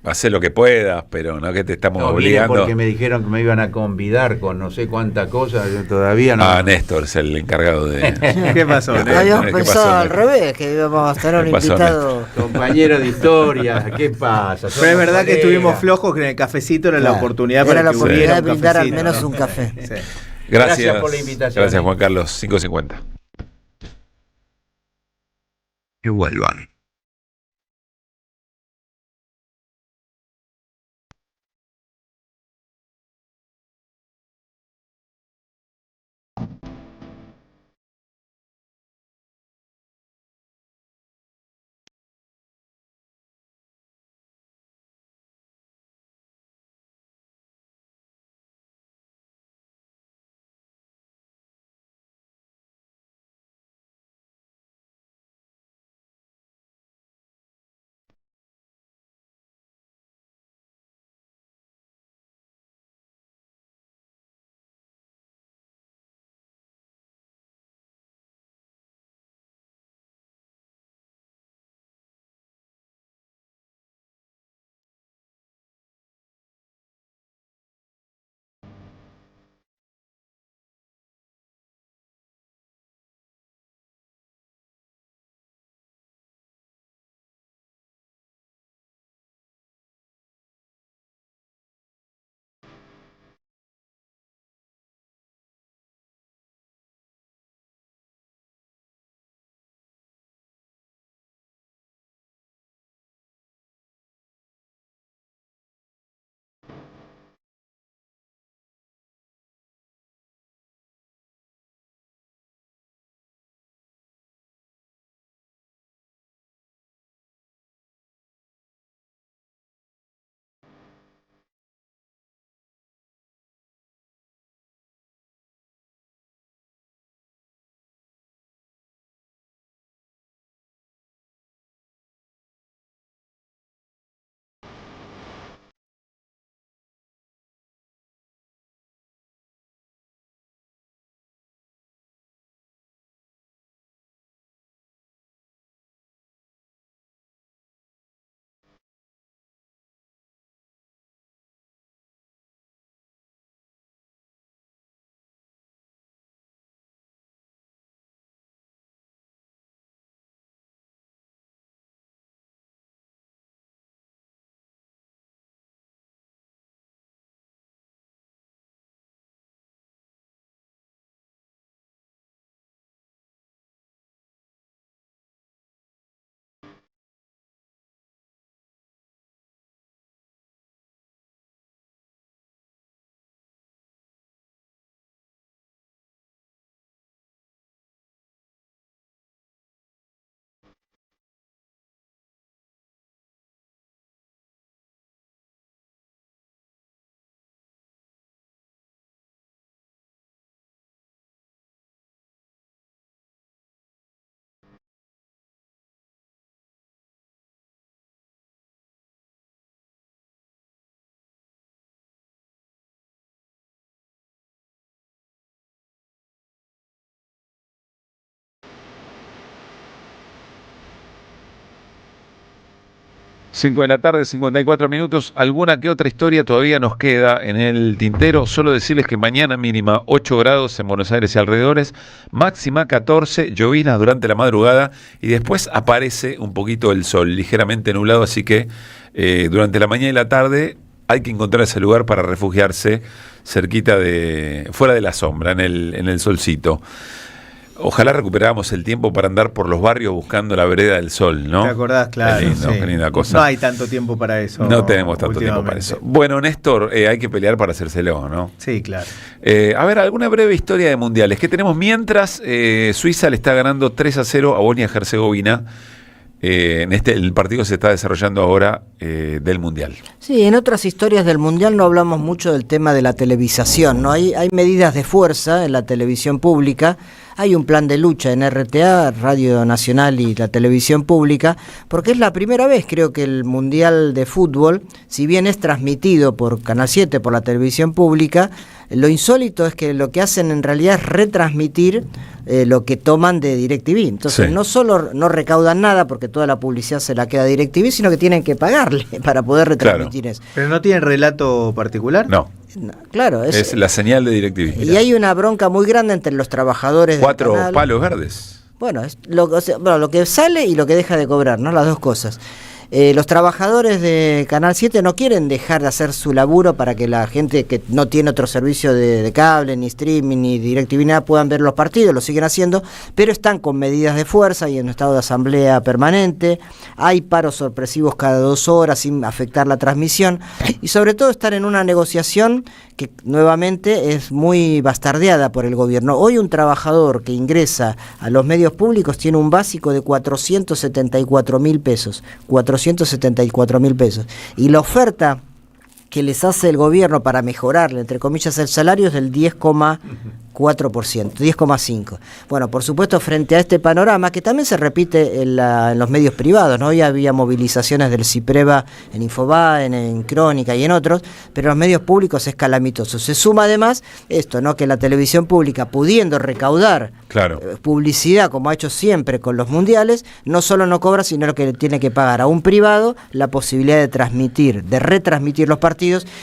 A: a hacer lo que puedas, pero no que te estamos obligando.
W: Porque me dijeron que me iban a convidar con no sé cuánta cosa, yo todavía no.
A: Néstor es el encargado de...
B: ¿Qué pasó?
C: Habíamos pensado al revés, que íbamos a tener un invitado.
W: Compañero de historia, ¿qué pasa?
B: Pero es verdad que estuvimos flojos, que en el cafecito era la oportunidad
C: para
B: que hubiera
C: de brindar al menos un café.
B: Sí.
A: Gracias
W: por la invitación.
A: Gracias, Juan Carlos. 5:50.
T: Que vuelvan.
A: 5 de la tarde, 54 minutos. Alguna que otra historia todavía nos queda en el tintero. Solo decirles que mañana mínima 8 grados en Buenos Aires y alrededores, máxima 14, llovinas durante la madrugada y después aparece un poquito el sol, ligeramente nublado, así que durante la mañana y la tarde hay que encontrar ese lugar para refugiarse cerquita fuera de la sombra, en el solcito. Ojalá recuperáramos el tiempo para andar por los barrios buscando la vereda del sol, ¿no?
B: ¿Te acordás? Claro.
A: Qué lindo,
B: sí.
A: qué linda cosa.
B: No hay tanto tiempo para eso.
A: No tenemos tanto tiempo para eso. Bueno, Néstor, hay que pelear para hacérselo, ¿no?
B: Sí, claro.
A: A ver, alguna breve historia de mundiales. ¿Qué tenemos mientras Suiza le está ganando 3-0 a Bosnia-Herzegovina? El partido se está desarrollando ahora del Mundial.
C: Sí, en otras historias del Mundial no hablamos mucho del tema de la televisación, ¿no? Hay medidas de fuerza en la televisión pública, hay un plan de lucha en RTA, Radio Nacional y la televisión pública, porque es la primera vez, creo que el Mundial de Fútbol, si bien es transmitido por Canal 7, por la televisión pública, lo insólito es que lo que hacen en realidad es retransmitir lo que toman de DirecTV. Entonces no solo no recaudan nada porque toda la publicidad se la queda a DirecTV, sino que tienen que pagarle para poder retransmitir eso.
B: ¿Pero no tienen relato particular?
A: No.
C: Claro,
A: es la señal de DirecTV.
C: Y hay una bronca muy grande entre los trabajadores
A: 4 palos verdes.
C: Bueno, lo que sale y lo que deja de cobrar, ¿no? Las dos cosas. Los trabajadores de Canal 7 no quieren dejar de hacer su laburo para que la gente que no tiene otro servicio de cable, ni streaming, ni DirecTV, nada, puedan ver los partidos, lo siguen haciendo, pero están con medidas de fuerza y en estado de asamblea permanente, hay paros sorpresivos cada 2 horas sin afectar la transmisión, y sobre todo están en una negociación que nuevamente es muy bastardeada por el gobierno. Hoy un trabajador que ingresa a los medios públicos tiene un básico de 474.000 pesos. 474.000 pesos. Y la oferta que les hace el gobierno para mejorarle, entre comillas, el salario es del 10,4%, 10,5%. Bueno, por supuesto, frente a este panorama, que también se repite en los medios privados, ¿no? Hoy había movilizaciones del CIPREVA en Infobae, en Crónica y en otros, pero en los medios públicos es calamitoso. Se suma además esto, ¿no? Que la televisión pública, pudiendo recaudar publicidad, como ha hecho siempre con los mundiales, no solo no cobra, sino que le tiene que pagar a un privado la posibilidad de retransmitir los partidos,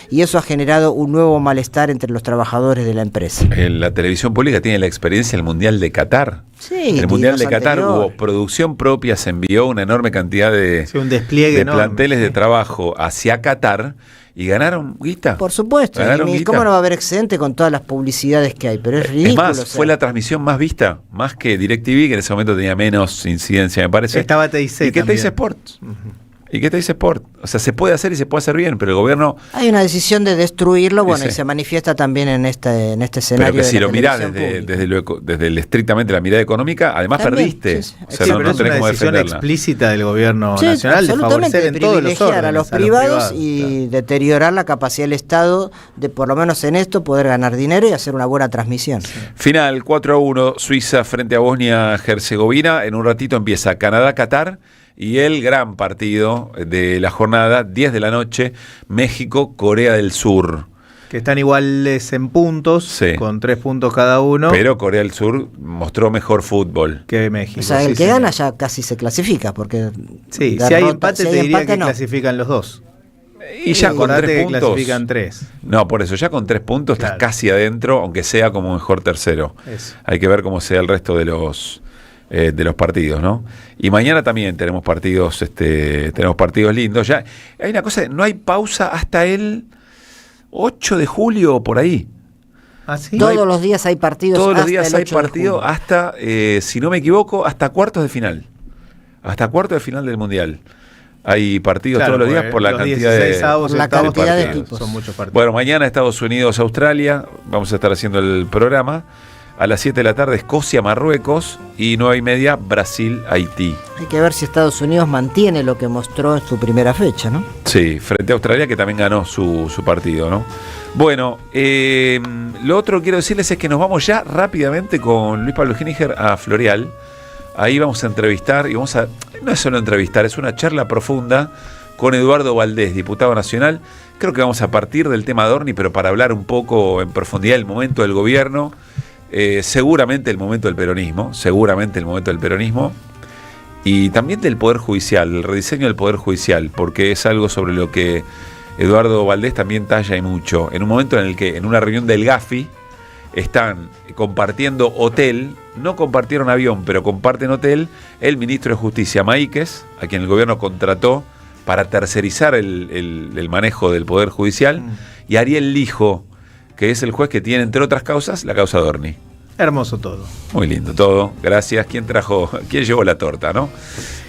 C: y eso ha generado un nuevo malestar entre los trabajadores de la empresa.
A: La televisión pública tiene la experiencia del Mundial de Qatar.
C: Sí,
A: en el Mundial de Qatar hubo producción propia, se envió una enorme cantidad de planteles de trabajo hacia Qatar y ganaron guita.
C: Por supuesto, y ¿cómo no va a haber excedente con todas las publicidades que hay? Pero es ridículo.
A: Es más, fue la transmisión más vista, más que DirecTV, que en ese momento tenía menos incidencia, me parece.
B: Estaba TIC
A: y que TIC Sports. ¿Y qué te dice Sport? O sea, se puede hacer y se puede hacer bien, pero el gobierno...
C: Hay una decisión de destruirlo, bueno, y se manifiesta también en este escenario.
A: Pero que si lo mirás desde estrictamente la mirada económica, además también, perdiste. O sea,
B: pero es una decisión explícita del gobierno nacional de favorecer en todos los órdenes
C: a los privados y deteriorar la capacidad del Estado de, por lo menos en esto, poder ganar dinero y hacer una buena transmisión.
A: Final, 4-1, Suiza frente a Bosnia-Herzegovina. En un ratito empieza Canadá-Qatar. Y el gran partido de la jornada, 10 de la noche, México-Corea del Sur.
B: Que están iguales en puntos, con 3 puntos cada uno.
A: Pero Corea del Sur mostró mejor fútbol
B: que México.
C: O sea, el que gana ya casi se clasifica, porque...
B: Sí, si hay empate te diría que clasifican los dos.
A: Y ya con 3 puntos...
B: clasifican 3.
A: No, por eso, ya con 3 puntos estás casi adentro, aunque sea como mejor tercero. Eso. Hay que ver cómo sea el resto de los partidos, ¿no? Y mañana también tenemos partidos lindos. Ya hay una cosa, no hay pausa hasta el 8 de julio o por ahí.
C: ¿Ah, sí? Todos los días hay partidos.
A: Todos los días hay partido hasta, si no me equivoco, hasta cuartos de final. Hasta cuartos de final del Mundial. Hay partidos todos los días por la cantidad
C: de equipos.
B: Son muchos partidos.
A: Bueno, mañana Estados Unidos, Australia. Vamos a estar haciendo el programa. A las 7 de la tarde, Escocia, Marruecos. Y 9:30, Brasil, Haití.
C: Hay que ver si Estados Unidos mantiene lo que mostró en su primera fecha, ¿no?
A: Sí, frente a Australia, que también ganó su partido, ¿no? Bueno, lo otro que quiero decirles es que nos vamos ya rápidamente con Luis Pablo Gininger a Floreal. Ahí vamos a entrevistar, no es solo entrevistar, es una charla profunda con Eduardo Valdés, diputado nacional. Creo que vamos a partir del tema Adorni, pero para hablar un poco en profundidad del momento del gobierno. Seguramente el momento del peronismo, y también del Poder Judicial, el rediseño del Poder Judicial, porque es algo sobre lo que Eduardo Valdés también talla y mucho. En un momento en el que en una reunión del GAFI están compartiendo hotel, no compartieron avión, pero comparten hotel, el ministro de Justicia Maíquez, a quien el gobierno contrató para tercerizar el manejo del Poder Judicial, y Ariel Lijo, que es el juez que tiene, entre otras causas, la causa Dorni.
B: Hermoso todo.
A: Muy lindo todo, gracias. ¿Quién llevó la torta, no?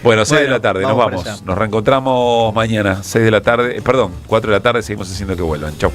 A: Bueno, 6 de la tarde, nos vamos. Nos reencontramos mañana, 4 de la tarde, seguimos haciendo que vuelvan. Chau.